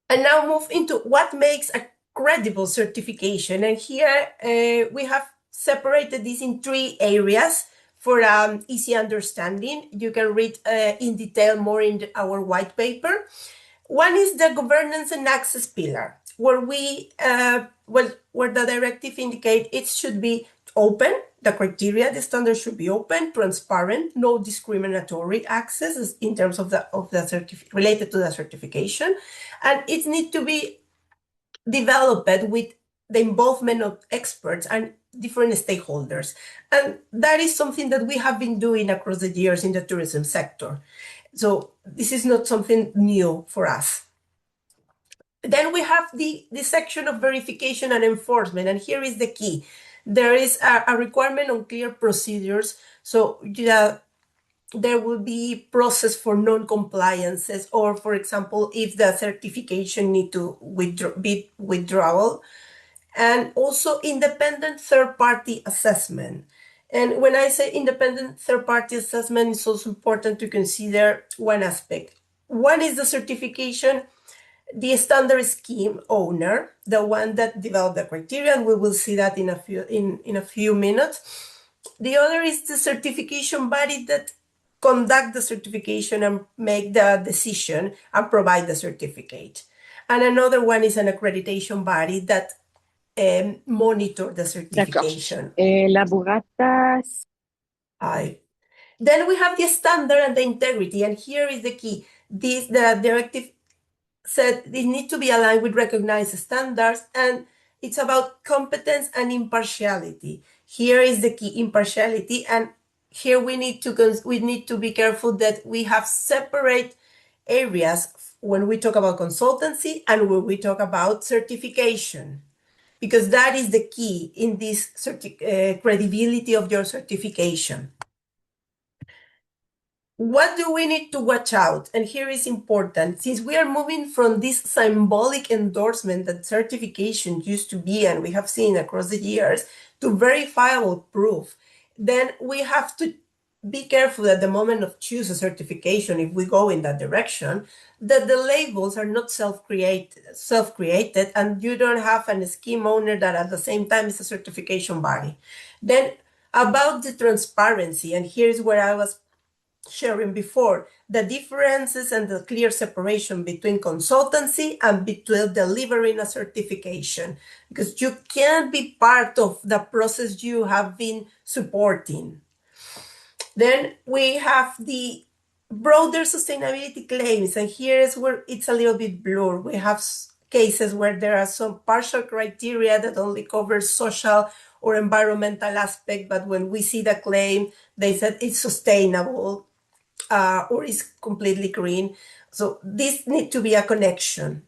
And now move into what makes a credible certification. And here we have separated this in 3 areas for easy understanding. You can read in detail more in our white paper. One is the governance and access pillar, where where the directive indicate it should be open. The criteria, the standards should be open, transparent, no discriminatory access in terms of related to the certification, and it needs to be developed with the involvement of experts and different stakeholders. And that is something that we have been doing across the years in the tourism sector. So this is not something new for us. Then we have the section of verification and enforcement, and here is the key. There is a requirement on clear procedures. So there will be process for non-compliances, or for example, if the certification need to be withdrawal, and also independent third-party assessment. And when I say independent third-party assessment, it's also important to consider one aspect. One is the certification, the standard scheme owner, the one that developed the criteria, and we will see that in a few minutes. The other is the certification body that conduct the certification and make the decision and provide the certificate. And another one is an accreditation body that monitor the certification. Then we have the standard and the integrity, and here is the key. The directive said they need to be aligned with recognized standards, and it's about competence and impartiality. Here is the key, impartiality, and here we need to be careful that we have separate areas when we talk about consultancy and when we talk about certification, because that is the key in this credibility of your certification. What do we need to watch out? And here is important, since we are moving from this symbolic endorsement that certification used to be, and we have seen across the years, to verifiable proof, then we have to be careful at the moment of choose a certification, if we go in that direction, that the labels are not self-created, and you don't have a scheme owner that at the same time is a certification body. Then about the transparency, and here's where I was sharing before, the differences and the clear separation between consultancy and between delivering a certification, because you can't be part of the process you have been supporting. Then we have the broader sustainability claims, and here is where it's a little bit blurred. We have cases where there are some partial criteria that only cover social or environmental aspect, but when we see the claim, they said it's sustainable or is completely green. So this needs to be a connection.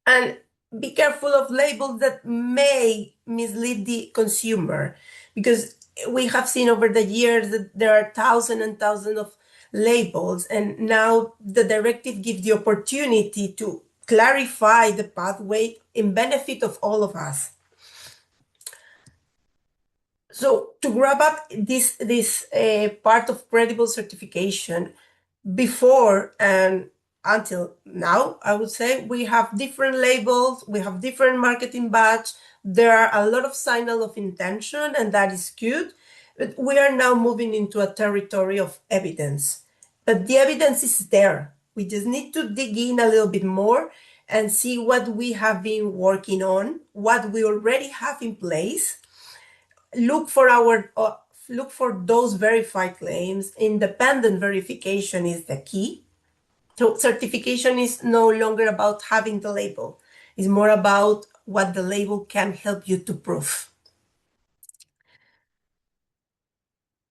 And be careful of labels that may mislead the consumer, because we have seen over the years that there are thousands and thousands of labels, and now the directive gives the opportunity to clarify the pathway in benefit of all of us. So to wrap up this part of credible certification, before and until now, I would say we have different labels, we have different marketing badge, there are a lot of signal of intention, and that is good, but we are now moving into a territory of evidence. But the evidence is there. We just need to dig in a little bit more and see what we have been working on, what we already have in place. Look for those verified claims. Independent verification is the key. So certification is no longer about having the label. It's more about what the label can help you to prove.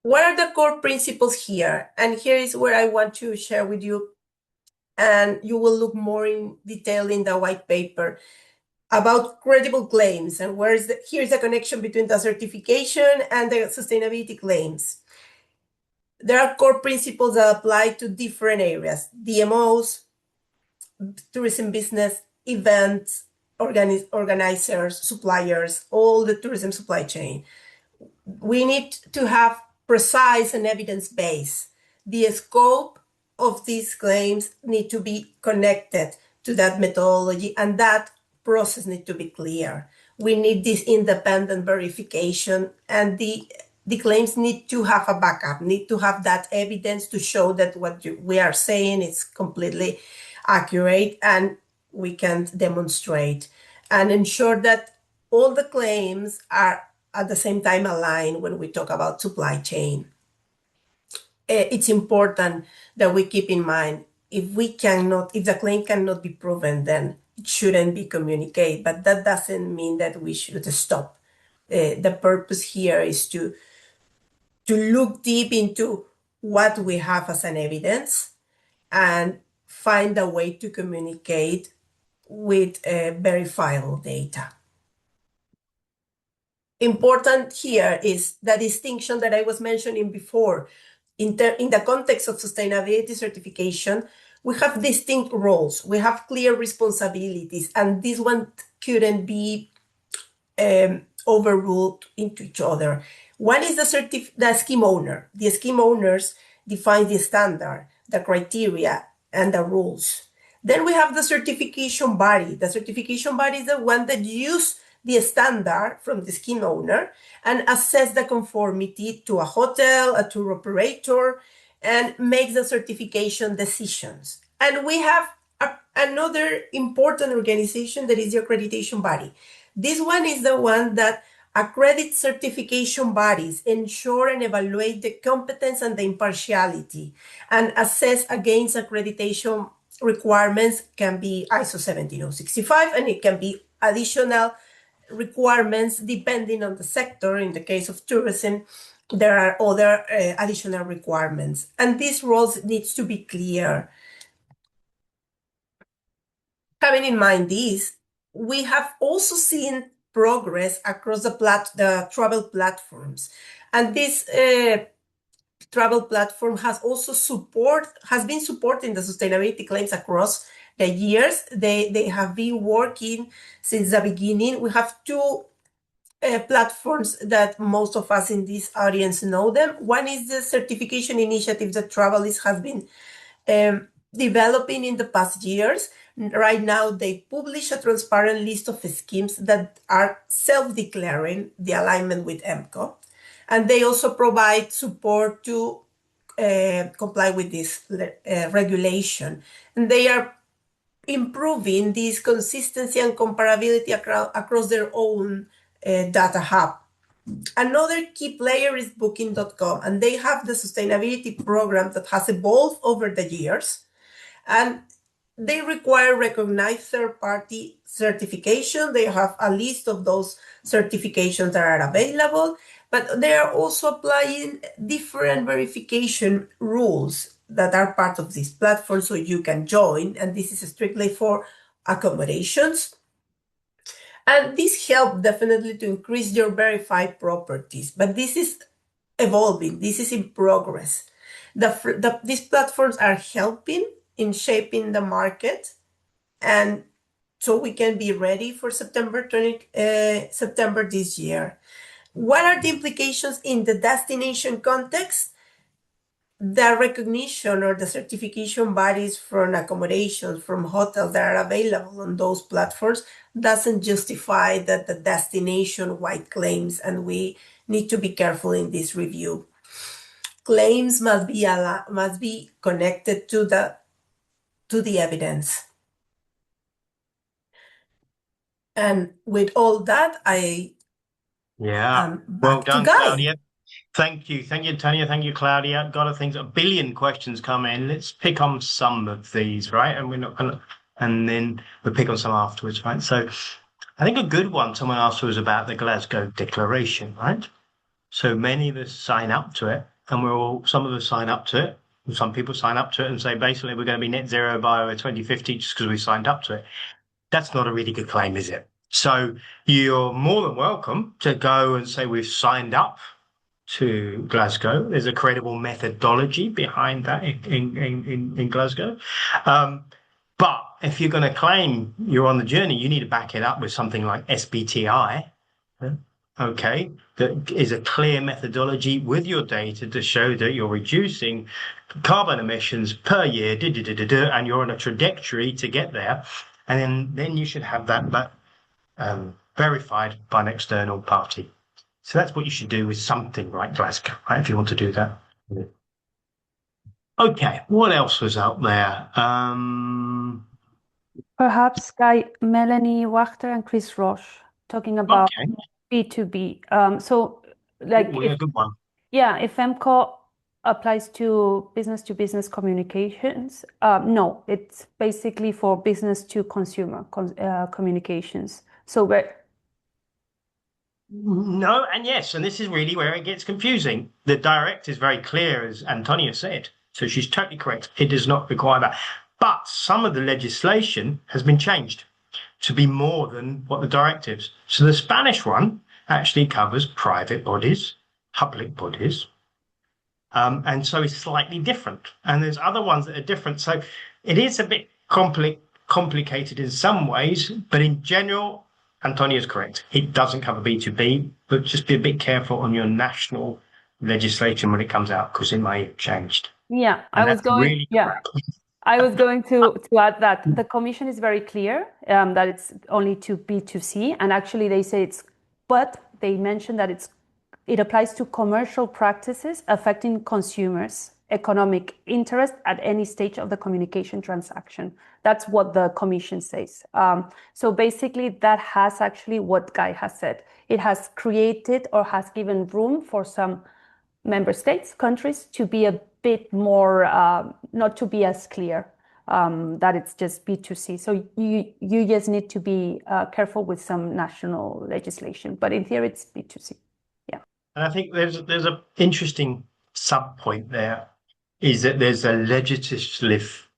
what are the core principles here? And here is where I want to share with you, and you will look more in detail in the white paper about credible claims, and here's the connection between the certification and the sustainability claims. There are core principles that apply to different areas: DMOs, tourism business, events, organizers, suppliers, all the tourism supply chain. We need to have precise and evidence base. The scope of these claims need to be connected to that methodology, and that process need to be clear. We need this independent verification, and the claims need to have a backup, need to have that evidence to show that what we are saying is completely accurate, and we can demonstrate and ensure that all the claims are at the same time aligned when we talk about supply chain. It's important that we keep in mind, if the claim cannot be proven, then it shouldn't be communicated, but that doesn't mean that we should stop. The purpose here is to look deep into what we have as an evidence and find a way to communicate with verifiable data. Important here is the distinction that I was mentioning before. In the context of sustainability certification, we have distinct roles, we have clear responsibilities, and this one couldn't be overruled into each other. One is the scheme owner. The scheme owners define the standard, the criteria, and the rules. Then we have the certification body. The certification body is the one that uses the standard from the scheme owner and assess the conformity to a hotel, a tour operator, and makes the certification decisions. And we have another important organization that is the accreditation body. This one is the one that accredits certification bodies, ensure and evaluate the competence and the impartiality, and assess against accreditation requirements. Can be ISO 17065, and it can be additional requirements depending on the sector. In the case of tourism, there are other additional requirements, and these roles needs to be clear. Having in mind this, we have also seen progress across the travel platforms, and this travel platform has been supporting the sustainability claims across the years. They have been working since the beginning. We have two platforms that most of us in this audience know them. One is the certification initiative that Travelist has been developing in the past years. Right now, they publish a transparent list of schemes that are self-declaring the alignment with EmpCo. And they also provide support to comply with this regulation. And they are improving this consistency and comparability across their own data hub. Another key player is Booking.com, and they have the sustainability program that has evolved over the years. And they require recognized third-party certification. They have a list of those certifications that are available, but they are also applying different verification rules that are part of this platform, so you can join, and this is strictly for accommodations. And this helps definitely to increase your verified properties, but this is evolving, this is in progress. These platforms are helping in shaping the market, and so we can be ready for September this year. What are the implications in the destination context? The recognition or the certification bodies from accommodations, from hotels that are available on those platforms doesn't justify that the destination-wide claims, and we need to be careful in this review. Claims must be connected to the evidence. And with all that, well done, Claudia. Thank you, Tanya. Thank you, Claudia. Got to think a billion questions come in. Let's pick on some of these, right? And then we'll pick on some afterwards, right? So I think a good one someone asked was about the Glasgow Declaration, right? So many of us sign up to it, and some of us sign up to it. Some people sign up to it and say, basically, we're going to be net zero by 2050 just because we signed up to it. That's not a really good claim, is it? So you're more than welcome to go and say we've signed up to Glasgow. There's a credible methodology behind that in Glasgow. But if you're going to claim you're on the journey, you need to back it up with something like SBTI, okay, that is a clear methodology with your data to show that you're reducing carbon emissions per year, and you're on a trajectory to get there. And then you should have that verified by an external party. So that's what you should do with something like Glasgow, right? If you want to do that. Okay, what else was out there? Perhaps Melanie Wachter and Chris Roche talking about B2B. So like good one. Yeah, if EmpCo applies to business communications, no, it's basically for business to consumer communications. So no, and yes, and this is really where it gets confusing. The direct is very clear, as Antonia said, so she's totally correct. It does not require that. But some of the legislation has been changed to be more than what the directive is. So the Spanish one actually covers private bodies, public bodies, and so it's slightly different. And there's other ones that are different. So it is a bit complicated in some ways, but in general, Antonia is correct. It doesn't cover B2B, but just be a bit careful on your national legislation when it comes out, because it may have changed. Yeah, I was going to add that the Commission is very clear that it's only to B2C, and actually they say but they mention that it applies to commercial practices affecting consumers' economic interest at any stage of the communication transaction. That's what the Commission says. So basically that has actually what Guy has said. It has created or has given room for some member states, countries, to be a bit more, not to be as clear that it's just B2C. So you just need to be careful with some national legislation, but in theory it's B2C. Yeah. And I think there's an interesting sub point there, is that there's a legislative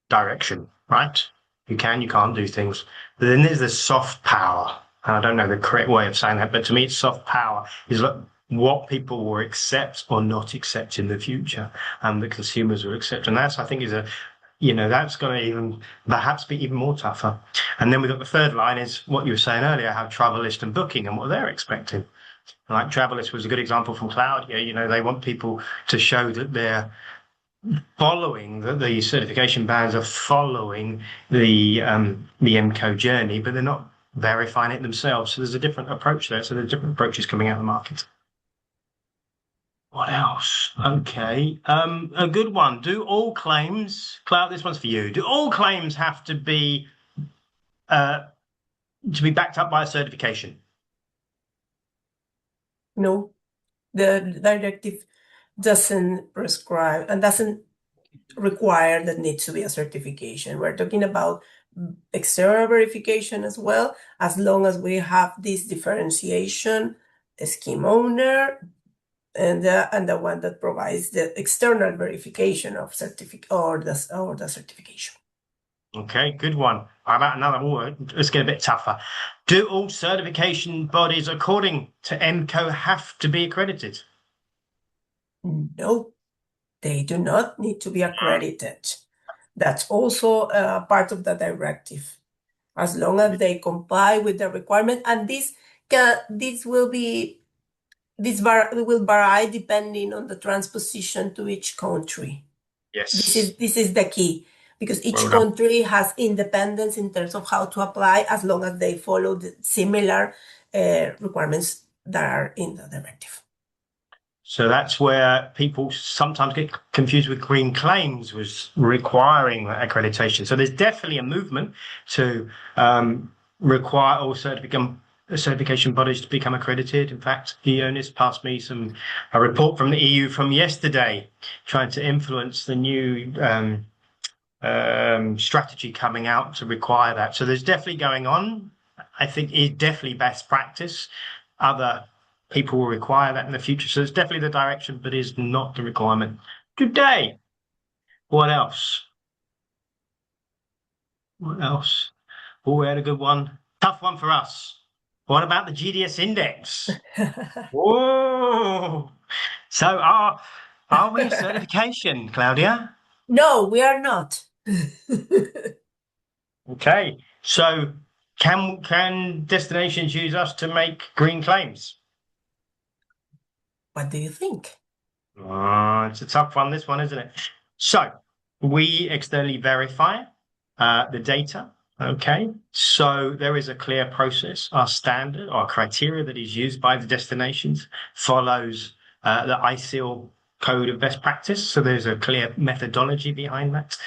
direction, right? You can't do things. But then there's the soft power. And I don't know the correct way of saying that, but to me, it's soft power is like what people will accept or not accept in the future, and the consumers will accept. And that's, I think, that's going to even perhaps be even more tougher. And then we've got the third line is what you were saying earlier, how Travelist and Booking and what they're expecting. Like Travelist was a good example from Claudia. They want people to show that they're following the certification bands are following the EmpCo journey, but they're not verifying it themselves. So there's a different approach there. So there's different approaches coming out of the market. What else? Okay. A good one. Do all claims, Cloud, this one's for you. Do all claims have to be backed up by a certification? No, the directive doesn't prescribe and doesn't require that needs to be a certification. We're talking about external verification as well, as long as we have this differentiation, the scheme owner, and the one that provides the external verification of the certification. Okay, good one. How about another word? Let's get a bit tougher. Do all certification bodies, according to EmpCo, have to be accredited? No, they do not need to be accredited. That's also part of the directive, as long as they comply with the requirement. And this will vary depending on the transposition to each country. Yes, this is the key, because each country has independence in terms of how to apply, as long as they follow the similar requirements that are in the directive. So that's where people sometimes get confused with green claims was requiring accreditation. So there's definitely a movement to require all certification bodies to become accredited. In fact, Ionis passed me a report from the EU from yesterday, trying to influence the new strategy coming out to require that. So there's definitely going on. I think it's definitely best practice. Other people will require that in the future. So it's definitely the direction, but is not the requirement today. What else? What else? Oh, we had a good one. Tough one for us. What about the GDS index? Whoa! So are we a certification, Claudia? No, we are not. Okay. So can destinations use us to make green claims? What do you think? It's a tough one, this one, isn't it? So we externally verify the data. Okay, so there is a clear process. Our standard, our criteria that is used by the destinations follows the ISIL code of best practice. So there's a clear methodology behind that.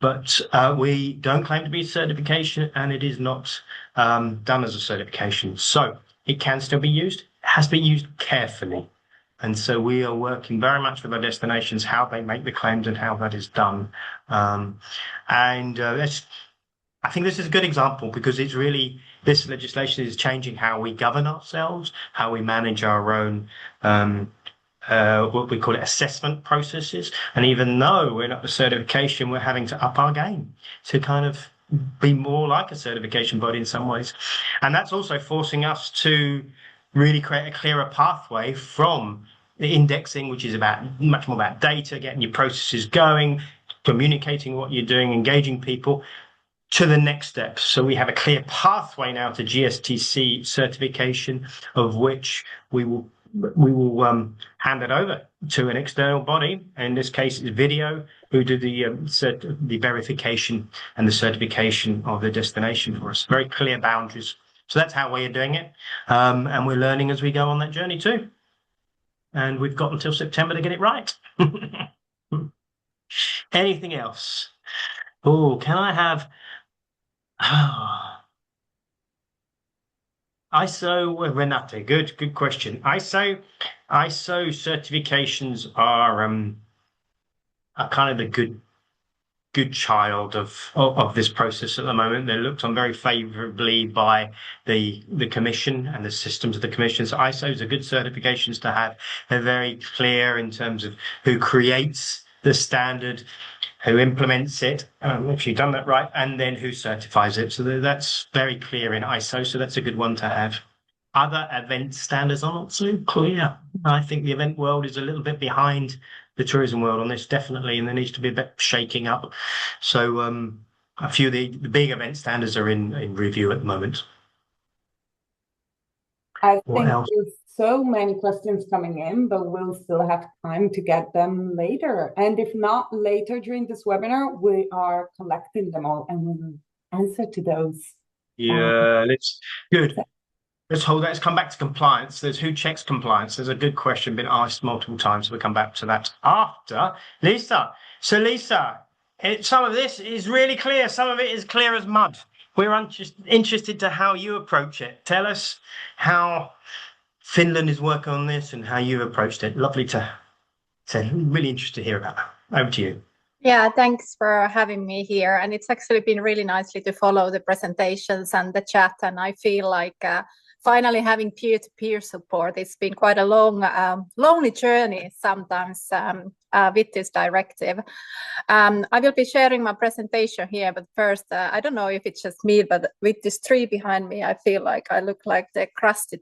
But we don't claim to be a certification, and it is not done as a certification. So it can still be used. It has to be used carefully. And so we are working very much with our destinations, how they make the claims and how that is done. I think this is a good example because it's really, this legislation is changing how we govern ourselves, how we manage our own, what we call it, assessment processes. And even though we're not a certification, we're having to up our game to kind of be more like a certification body in some ways. And that's also forcing us to really create a clearer pathway from the indexing, which is much more about data, getting your processes going, communicating what you're doing, engaging people, to the next step. So we have a clear pathway now to GSTC certification, of which we will hand it over to an external body. In this case, it's Video, who do the verification and the certification of the destination for us. Very clear boundaries. So that's how we're doing it. And we're learning as we go on that journey too. And we've got until September to get it right. Anything else? Oh, can I have ISO, Renate, good question. ISO certifications are kind of the good child of this process at the moment. They're looked on very favorably by the Commission and the systems of the Commission. So ISOs are good certifications to have. They're very clear in terms of who creates the standard, who implements it, if you've done that right, and then who certifies it. So that's very clear in ISO, so that's a good one to have. Other event standards are not so clear. I think the event world is a little bit behind the tourism world on this, definitely, and there needs to be a bit shaking up. So a few of the big event standards are in review at the moment. I think there's so many questions coming in, but we'll still have time to get them later. And if not later during this webinar, we are collecting them all and we'll answer to those. Yeah, let's hold that. Let's come back to compliance. There's who checks compliance. There's a good question been asked multiple times. So we'll come back to that after Liisa. So Liisa, some of this is really clear. Some of it is clear as mud. We're interested to how you approach it. Tell us how Finland is working on this and how you've approached it. Lovely to really interested to hear about that. Over to you. Yeah, thanks for having me here. And it's actually been really nicely to follow the presentations and the chat. And I feel like finally having peer-to-peer support. It's been quite a lonely journey sometimes with this directive. I will be sharing my presentation here, but first, I don't know if it's just me, but with this tree behind me, I feel like I look like the crusty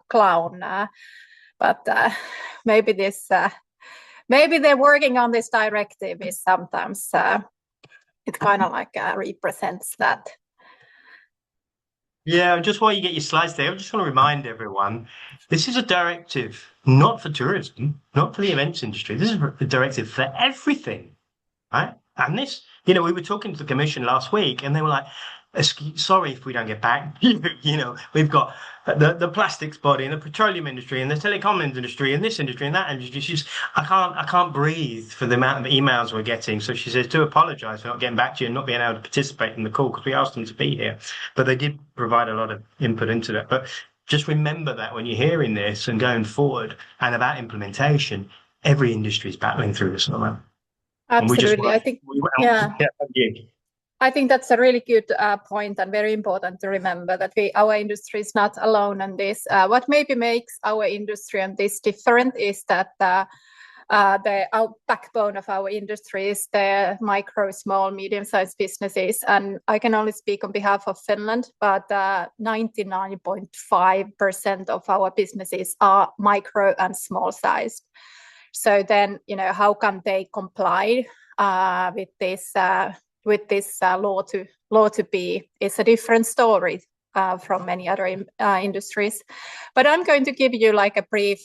clown. But maybe maybe they're working on this directive is sometimes it kind of like represents that. Yeah, just while you get your slides there, I just want to remind everyone, this is a directive not for tourism, not for the events industry. This is a directive for everything, right? And this, we were talking to the Commission last week and they were like, sorry if we don't get back. We've got the plastics body and the petroleum industry and the telecom industry and this industry and that industry. She's, I can't breathe for the amount of emails we're getting. So she says, do apologize for not getting back to you and not being able to participate in the call because we asked them to be here. But they did provide a lot of input into that. But just remember that when you're hearing this and going forward and about implementation, every industry is battling through this at the moment. Absolutely. I think, yeah. I think that's a really good point and very important to remember that our industry is not alone on this. What maybe makes our industry on this different is that our backbone of our industry is the micro, small, medium-sized businesses. And I can only speak on behalf of Finland, but 99.5% of our businesses are micro and small-sized. So then, how can they comply with this law to be? It's a different story from many other industries. But I'm going to give you like a brief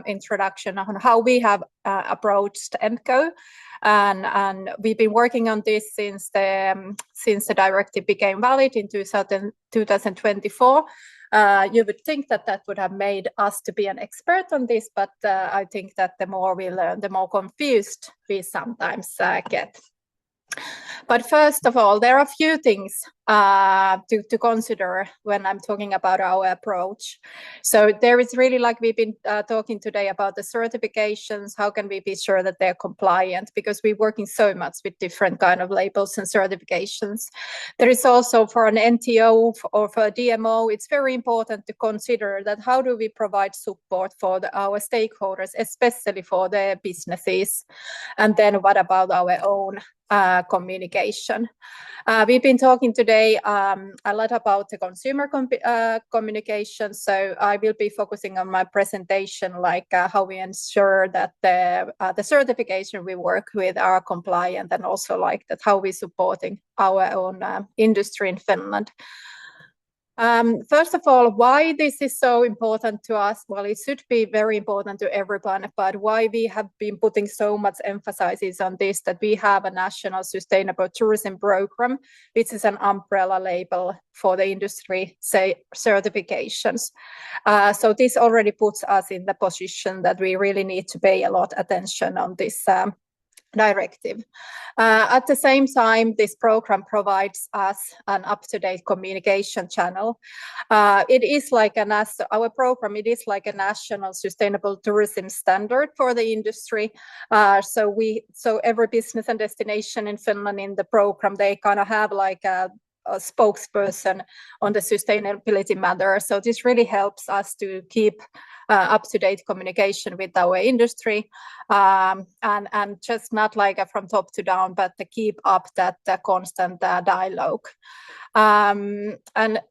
introduction on how we have approached EmpCo. And we've been working on this since the directive became valid in 2024. You would think that would have made us to be an expert on this, but I think that the more we learn, the more confused we sometimes get. But first of all, there are a few things to consider when I'm talking about our approach. So there is really, like we've been talking today about the certifications, how can we be sure that they're compliant? Because we're working so much with different kind of labels and certifications. There is also for an NTO or for a DMO, it's very important to consider that how do we provide support for our stakeholders, especially for the businesses? And then what about our own communication? We've been talking today a lot about the consumer communication, so I will be focusing on my presentation, like how we ensure that the certification we work with are compliant, and also like that how we're supporting our own industry in Finland. First of all, why this is so important to us? Well, it should be very important to everyone, but why we have been putting so much emphasis on this, that we have a national sustainable tourism program, which is an umbrella label for the industry certifications. So this already puts us in the position that we really need to pay a lot of attention on this directive. At the same time, this program provides us an up-to-date communication channel. It is like our program, it is like a national sustainable tourism standard for the industry. So every business and destination in Finland in the program, they kind of have like a spokesperson on the sustainability matter. So this really helps us to keep up-to-date communication with our industry, and just not like from top to down, but to keep up that constant dialogue. And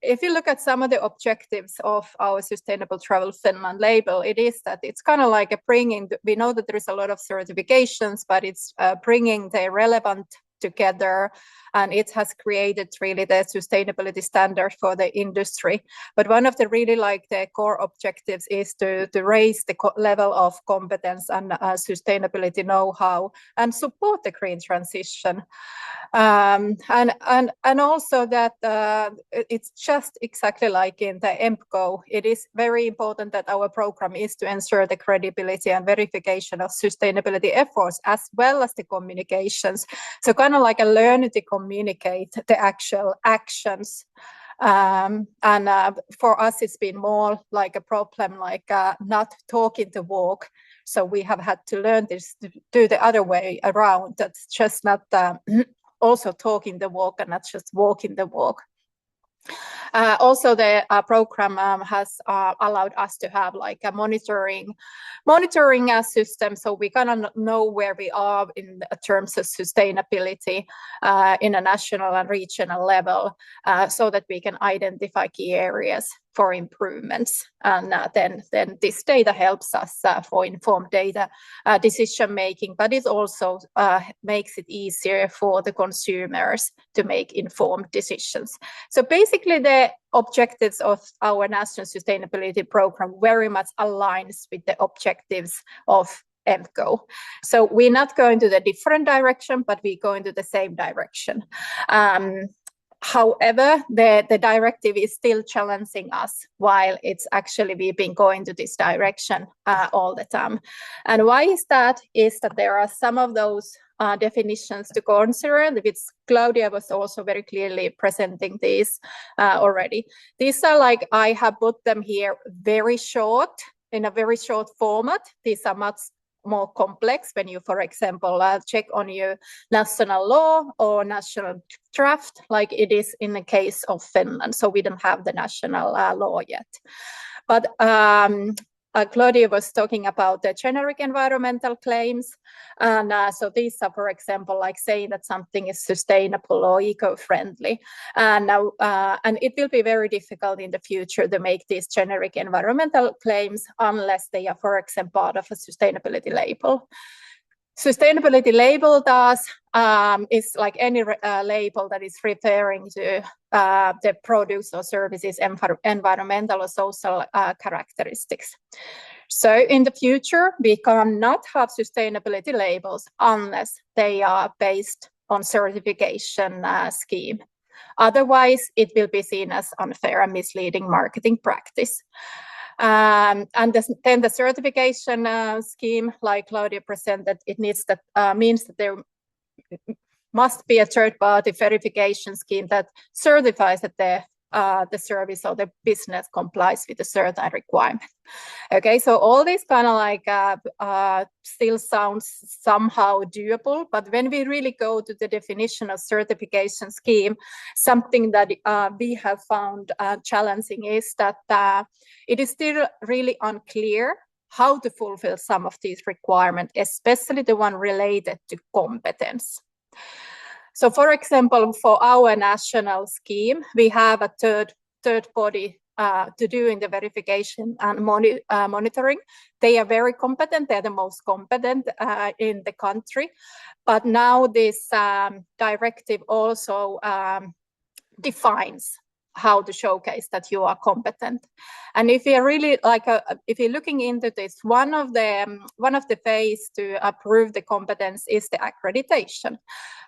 if you look at some of the objectives of our Sustainable Travel Finland label, it is that it's kind of like we know that there is a lot of certifications, but it's bringing the relevant together, and it has created really the sustainability standard for the industry. But one of the really like the core objectives is to raise the level of competence and sustainability know-how and support the green transition. And also that it's just exactly like in the EmpCo, it is very important that our program is to ensure the credibility and verification of sustainability efforts as well as the communications. So kind of like a learn to communicate the actual actions. And for us, it's been more like a problem, like not talking the walk. So we have had to learn this to do the other way around. That's just not also talking the walk and not just walking the walk. Also, the program has allowed us to have like a monitoring system, so we kind of know where we are in terms of sustainability in a national and regional level, so that we can identify key areas for improvements, and then this data helps us for informed data decision making, but it also makes it easier for the consumers to make informed decisions. So basically, the objectives of our national sustainability program very much aligns with the objectives of EmpCo. So we're not going to the different direction, but we go into the same direction. However, the directive is still challenging us, while it's actually we've been going to this direction all the time. And why is that? Is that there are some of those definitions to consider, which Claudia was also very clearly presenting these already. These are like, I have put them here very short, in a very short format. These are much more complex when you, for example, check on your national law or national draft, like it is in the case of Finland. So we don't have the national law yet. But Claudia was talking about the generic environmental claims. And so these are, for example, like saying that something is sustainable or eco-friendly. And it will be very difficult in the future to make these generic environmental claims unless they are, for example, part of a sustainability label. Sustainability label is like any label that is referring to the produce or services environmental or social characteristics. So in the future, we cannot have sustainability labels unless they are based on certification scheme. Otherwise, it will be seen as unfair and misleading marketing practice. And then the certification scheme, like Claudia presented, it needs that means that there must be a third-party verification scheme that certifies that the service or the business complies with a certain requirement. Okay, so all this kind of like still sounds somehow doable, but when we really go to the definition of certification scheme, something that we have found challenging is that it is still really unclear how to fulfill some of these requirements, especially the one related to competence. So, for example, for our national scheme, we have a third body to doing the verification and monitoring. They are very competent. They're the most competent in the country. But now this directive also defines how to showcase that you are competent. And if you're really if you're looking into this, one of the ways to approve the competence is the accreditation.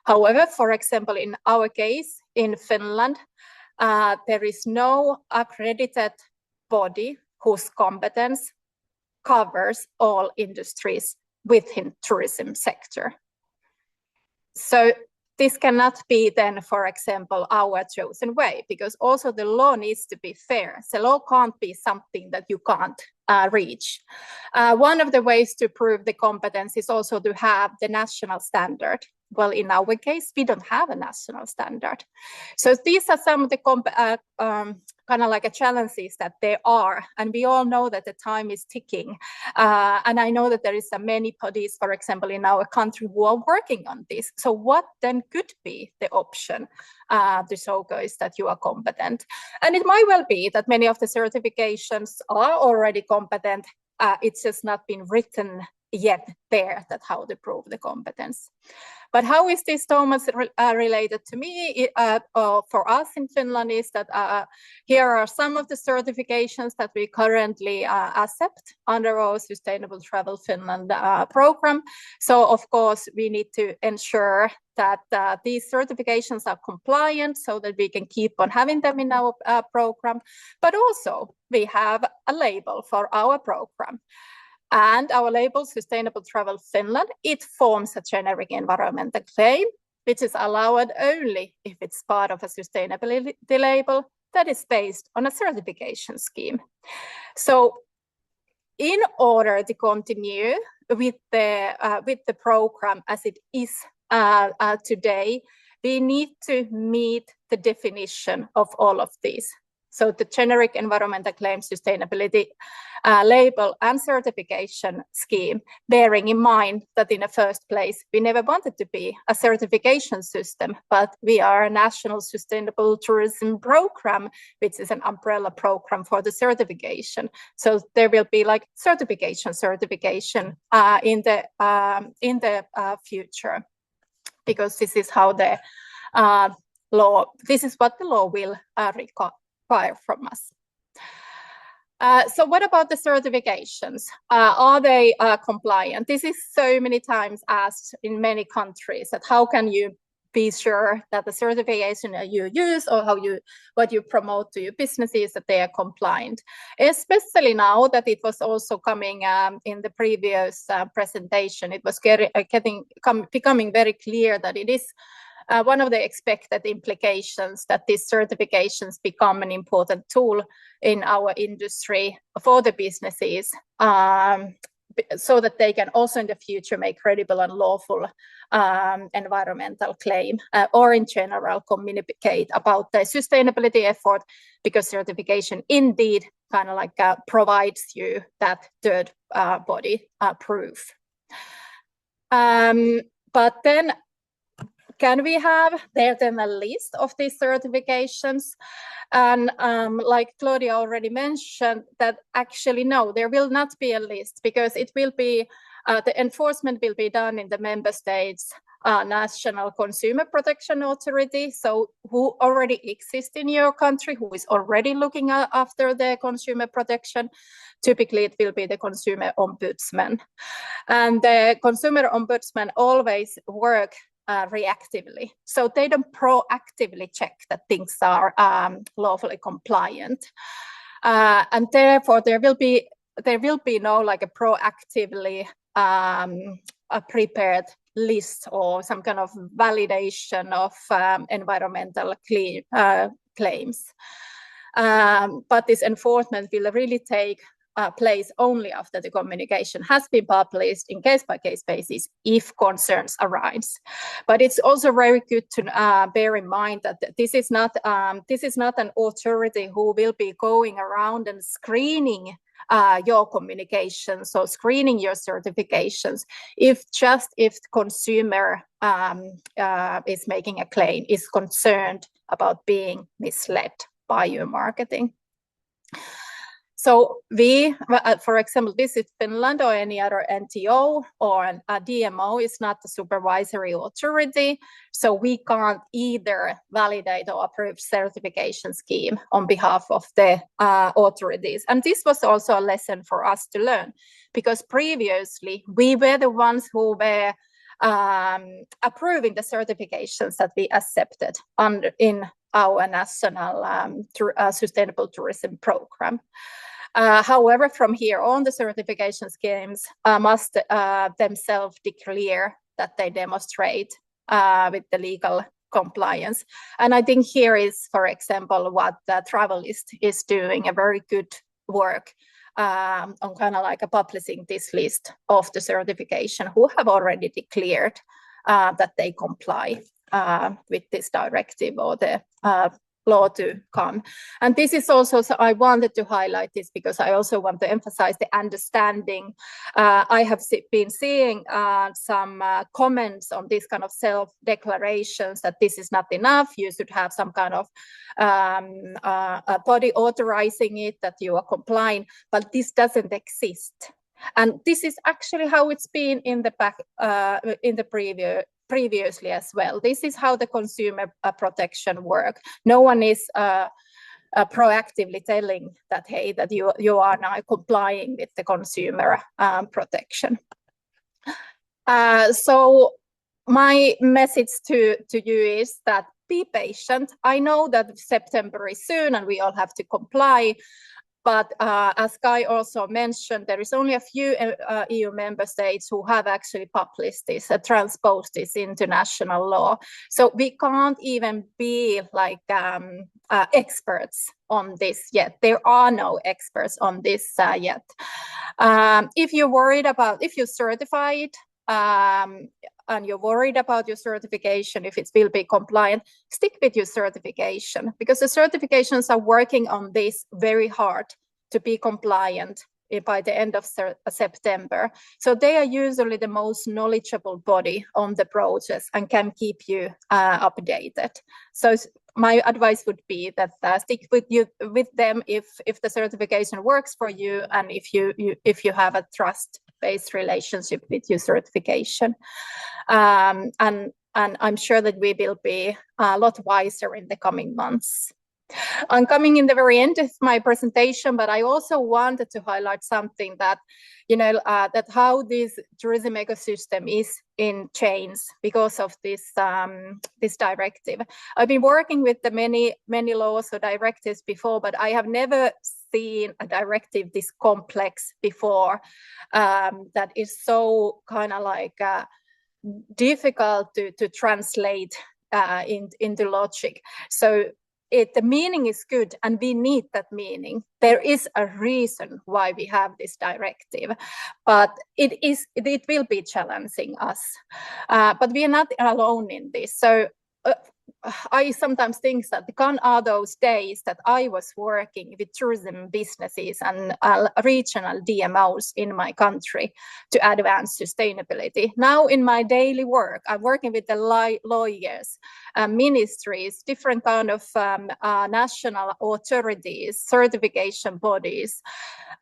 However, for example, in our case in Finland, there is no accredited body whose competence covers all industries within tourism sector. So this cannot be then, for example, our chosen way, because also the law needs to be fair. The law can't be something that you can't reach. One of the ways to prove the competence is also to have the national standard. Well, in our case, we don't have a national standard. So these are some of the kind of like challenges that there are. And we all know that the time is ticking. And I know that there is many bodies, for example, in our country who are working on this. So what then could be the option to showcase that you are competent? And it might well be that many of the certifications are already competent. It's just not been written yet there that how to prove the competence. But how is this, Thomas, related to me or for us in Finland is that here are some of the certifications that we currently accept under our Sustainable Travel Finland program. So, of course, we need to ensure that these certifications are compliant so that we can keep on having them in our program. But also, we have a label for our program. And our label, Sustainable Travel Finland, it forms a generic environmental claim, which is allowed only if it's part of a sustainability label that is based on a certification scheme. So in order to continue with the program as it is today, we need to meet the definition of all of these. So the generic environmental claim, sustainability label and certification scheme, bearing in mind that in the first place, we never wanted to be a certification system, but we are a national sustainable tourism program, which is an umbrella program for the certification. So there will be like certification in the future, because this is how the this is what the law will require from us. So what about the certifications? Are they compliant? This is so many times asked in many countries, that how can you be sure that the certification you use or what you promote to your businesses, that they are compliant? Especially now that it was also coming in the previous presentation, it was becoming very clear that it is one of the expected implications that these certifications become an important tool in our industry for the businesses so that they can also in the future make credible and lawful environmental claim, or in general communicate about the sustainability effort, because certification indeed kind of like provides you that third body proof. But then can we have there then a list of these certifications? And like Claudia already mentioned, that actually no, there will not be a list, because it will be the enforcement will be done in the member states national consumer protection authority, so who already exists in your country, who is already looking after the consumer protection. Typically it will be the consumer ombudsman, and the consumer ombudsman always work reactively, so they don't proactively check that things are lawfully compliant, and therefore there will be no like a proactively prepared list or some kind of validation of environmental claims. But this enforcement will really take place only after the communication has been published in case-by-case basis if concerns arise. But it's also very good to bear in mind that this is not an authority who will be going around and screening your communications or screening your certifications if the consumer is making a claim, is concerned about being misled by your marketing. So we, for example, Visit Finland or any other NTO or a DMO is not the supervisory authority, so we can't either validate or approve certification scheme on behalf of the authorities. And this was also a lesson for us to learn, because previously we were the ones who were approving the certifications that we accepted in our national sustainable tourism program. However, from here on, the certification schemes must themselves declare that they demonstrate with the legal compliance. And I think here is, for example, what the Travelist is doing a very good work on kind of like publishing this list of the certification who have already declared that they comply with this directive or the law to come. And this is also, so I wanted to highlight this because I also want to emphasize the understanding. I have been seeing some comments on this kind of self-declarations that this is not enough, you should have some kind of a body authorizing it, that you are complying, but this doesn't exist. And this is actually how it's been in the back, in the previously as well. This is how the consumer protection work. No one is proactively telling that, hey, that you are now complying with the consumer protection. So my message to you is that be patient. I know that September is soon and we all have to comply. But as Kai also mentioned, there is only a few EU member states who have actually published this, transposed this into national law. So we can't even be like experts on this yet. There are no experts on this yet. If you're worried about, if you certify it, and you're worried about your certification, if it will be compliant, stick with your certification, because the certifications are working on this very hard to be compliant by the end of September. So they are usually the most knowledgeable body on the process and can keep you updated. So my advice would be that stick with them if the certification works for you, and if you have a trust-based relationship with your certification. And I'm sure that we will be a lot wiser in the coming months. I'm coming in the very end of my presentation, but I also wanted to highlight something that, you know, that how this tourism ecosystem is in chains because of this this directive. I've been working with the many laws or directives before, but I have never seen a directive this complex before, that is so kind of like difficult to translate into logic. So the meaning is good and we need that meaning. There is a reason why we have this directive, but it will be challenging us. But we are not alone in this. So I sometimes think that gone are those days that I was working with tourism businesses and regional DMOs in my country to advance sustainability. Now in my daily work, I'm working with the lawyers, ministries, different kind of national authorities, certification bodies.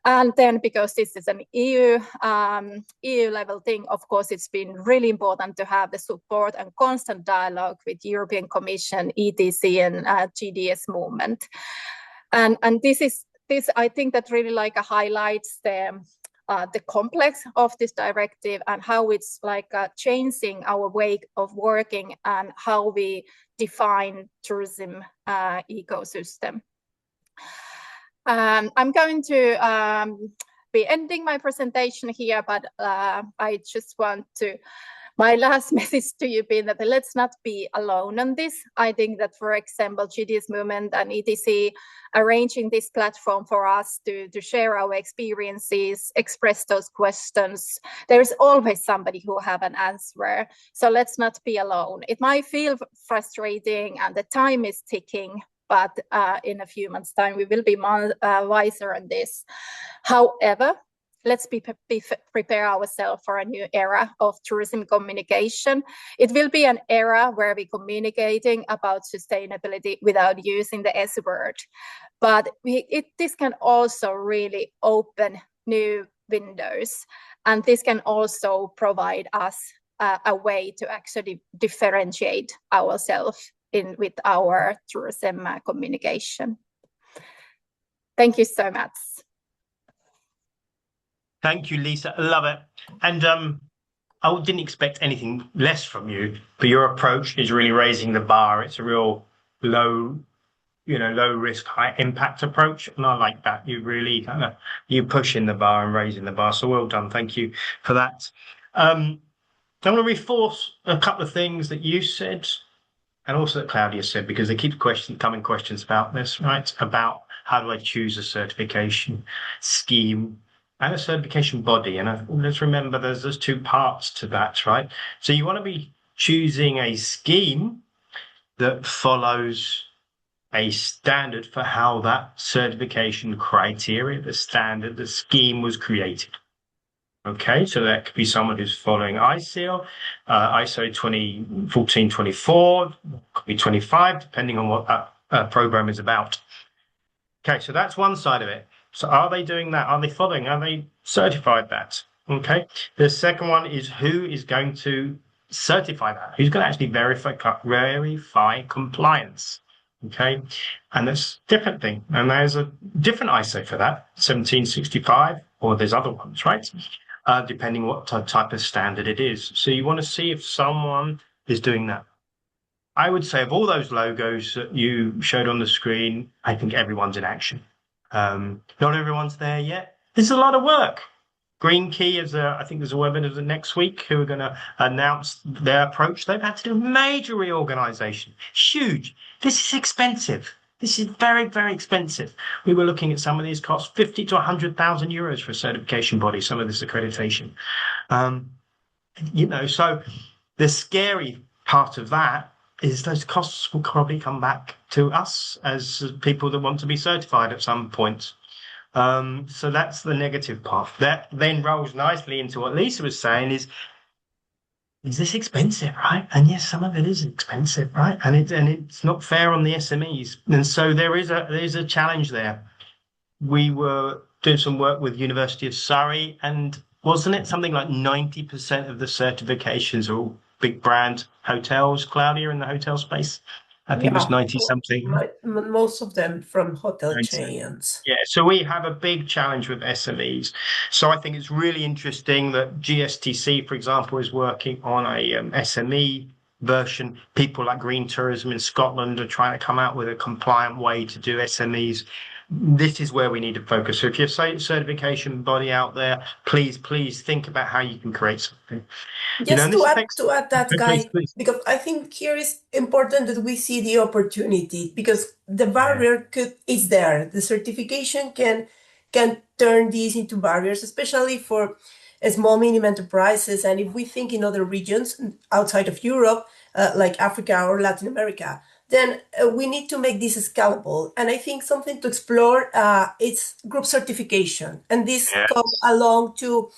And then because this is an EU level thing, of course, it's been really important to have the support and constant dialogue with European Commission, ETC and GDS-Movement. And this I think that really like highlights the complex of this directive and how it's like changing our way of working and how we define tourism ecosystem. I'm going to be ending my presentation here, but I just want to, my last message to you being that let's not be alone on this. I think that, for example, GDS-Movement and ETC arranging this platform for us to share our experiences, express those questions. There's always somebody who have an answer. So let's not be alone. It might feel frustrating and the time is ticking, but in a few months' time, we will be more wiser on this. However, let's prepare ourselves for a new era of tourism communication. It will be an era where we're communicating about sustainability without using the S word. But this can also really open new windows. And this can also provide us a way to actually differentiate ourselves with our tourism communication. Thank you so much. Thank you, Liisa. I love it. And I didn't expect anything less from you, but your approach is really raising the bar. It's a real low risk, high impact approach. And I like that. You really you pushing the bar and raising the bar. So well done. Thank you for that. I'm going to reinforce a couple of things that you said and also that Claudia said, because they keep coming questions about this, right? About how do I choose a certification scheme and a certification body? And let's remember there's two parts to that, right? So you want to be choosing a scheme that follows a standard for how that certification criteria, the standard, the scheme was created. Okay, so that could be someone who's following ISEAL, ISO 2014-24, could be 25, depending on what that program is about. Okay, so that's one side of it. So are they doing that? Are they following? Are they certified that? Okay, the second one is who is going to certify that? Who's going to actually verify compliance? Okay, and that's a different thing. And there's a different ISO for that, 1765, or there's other ones, right? Depending what type of standard it is. So you want to see if someone is doing that. I would say of all those logos that you showed on the screen, I think everyone's in action. Not everyone's there yet. There's a lot of work. Green Key I think there's a webinar next week who are going to announce their approach. They've had to do major reorganization. Huge. This is expensive. This is very, very expensive. We were looking at some of these costs, 50 to 100,000 euros for a certification body, some of this accreditation. So the scary part of that is those costs will probably come back to us as people that want to be certified at some point. So that's the negative part. That then rolls nicely into what Liisa was saying is this expensive, right? And yes, some of it is expensive, right? And it's not fair on the SMEs. And so there's a challenge there. We were doing some work with University of Surrey, and wasn't it something like 90% of the certifications are all big brand hotels, Claudia, in the hotel space? I think it was 90 something. Most of them from hotel chains. Yeah, so we have a big challenge with SMEs. So I think it's really interesting that GSTC, for example, is working on a SME version. People like Green Tourism in Scotland are trying to come out with a compliant way to do SMEs. this is where we need to focus. So if you're a certification body out there, please think about how you can create something. Just to add that, Guy, please. Because I think here is important that we see the opportunity, because the barrier is there. The certification can turn these into barriers, especially for small medium enterprises. And if we think in other regions outside of Europe, like Africa or Latin America, then we need to make this scalable. And I think something to explore is group certification. And this comes along to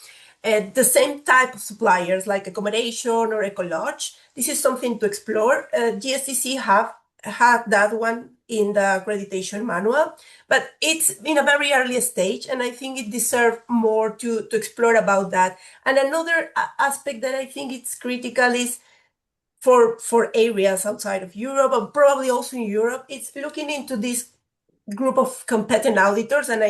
the same type of suppliers like accommodation or eco-lodge. This is something to explore. GSTC have had that one in the accreditation manual, but it's in a very early stage, and I think it deserves more to explore about that. And another aspect that I think it's critical is for areas outside of Europe, and probably also in Europe, it's looking into this group of competent auditors, and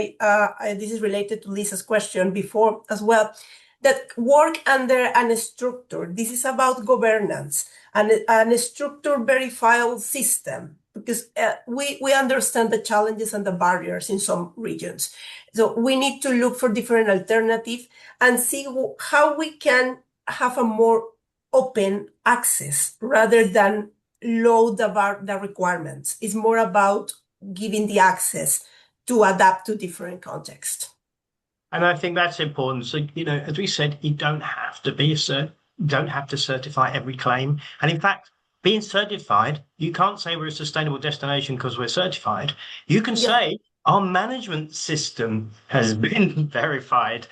this is related to Lisa's question before as well, that work under a structure. This is about governance and a structure verifiable system, because we understand the challenges and the barriers in some regions. So we need to look for different alternatives and see how we can have a more open access rather than load the requirements. It's more about giving the access to adapt to different contexts. And I think that's important. So, as we said, you don't have to certify every claim. And in fact, being certified, you can't say we're a sustainable destination because we're certified. You can say our management system has been verified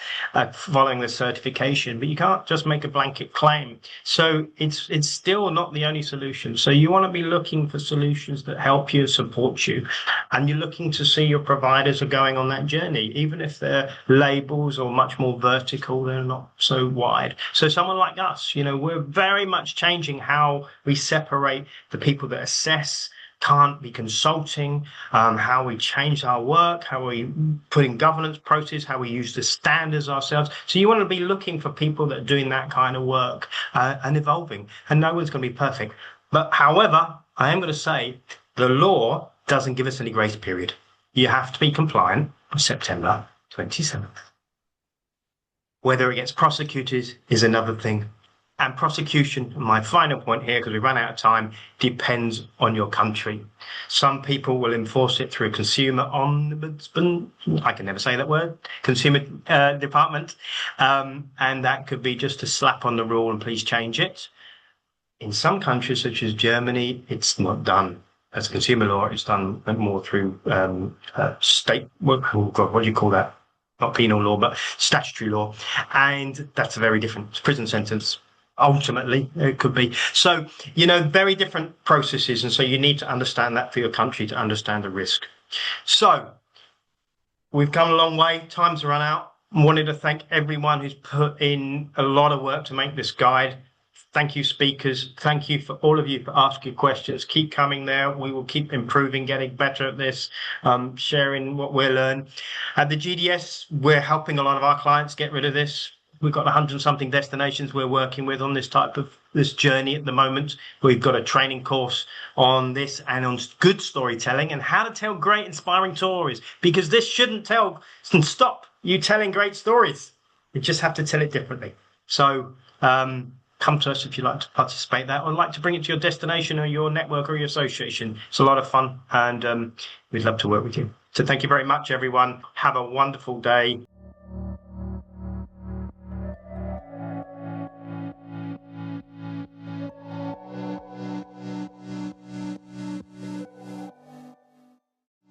following the certification, but you can't just make a blanket claim. So it's still not the only solution. So you want to be looking for solutions that help you, support you, and you're looking to see your providers are going on that journey, even if they're labels or much more vertical, they're not so wide. So someone like us, we're very much changing how we separate the people that assess, can't be consulting, how we change our work, how we put in governance process, how we use the standards ourselves. So you want to be looking for people that are doing that kind of work and evolving. And no one's going to be perfect. But however, I am going to say the law doesn't give us any grace period. You have to be compliant by September 27th. Whether it gets prosecuted is another thing. And prosecution, my final point here, because we ran out of time, depends on your country. Some people will enforce it through consumer ombudsman, I can never say that word, consumer department, and that could be just a slap on the rule and please change it. In some countries, such as Germany, it's not done as consumer law, it's done more through state, what do you call that? Not penal law, but statutory law. And that's a very different prison sentence. Ultimately, it could be. So, very different processes. And so you need to understand that for your country to understand the risk. So we've come a long way. Time's run out. I wanted to thank everyone who's put in a lot of work to make this guide. Thank you, speakers. Thank you for all of you for asking questions. Keep coming there. We will keep improving, getting better at this, sharing what we'll learn. At the GDS, we're helping a lot of our clients get rid of this. We've got 100-something destinations we're working with on this journey at the moment. We've got a training course on this and on good storytelling and how to tell great, inspiring stories, because this shouldn't stop you telling great stories. You just have to tell it differently. So come to us if you'd like to participate in that, or like to bring it to your destination or your network or your association. It's a lot of fun, and we'd love to work with you. So thank you very much, everyone. Have a wonderful day.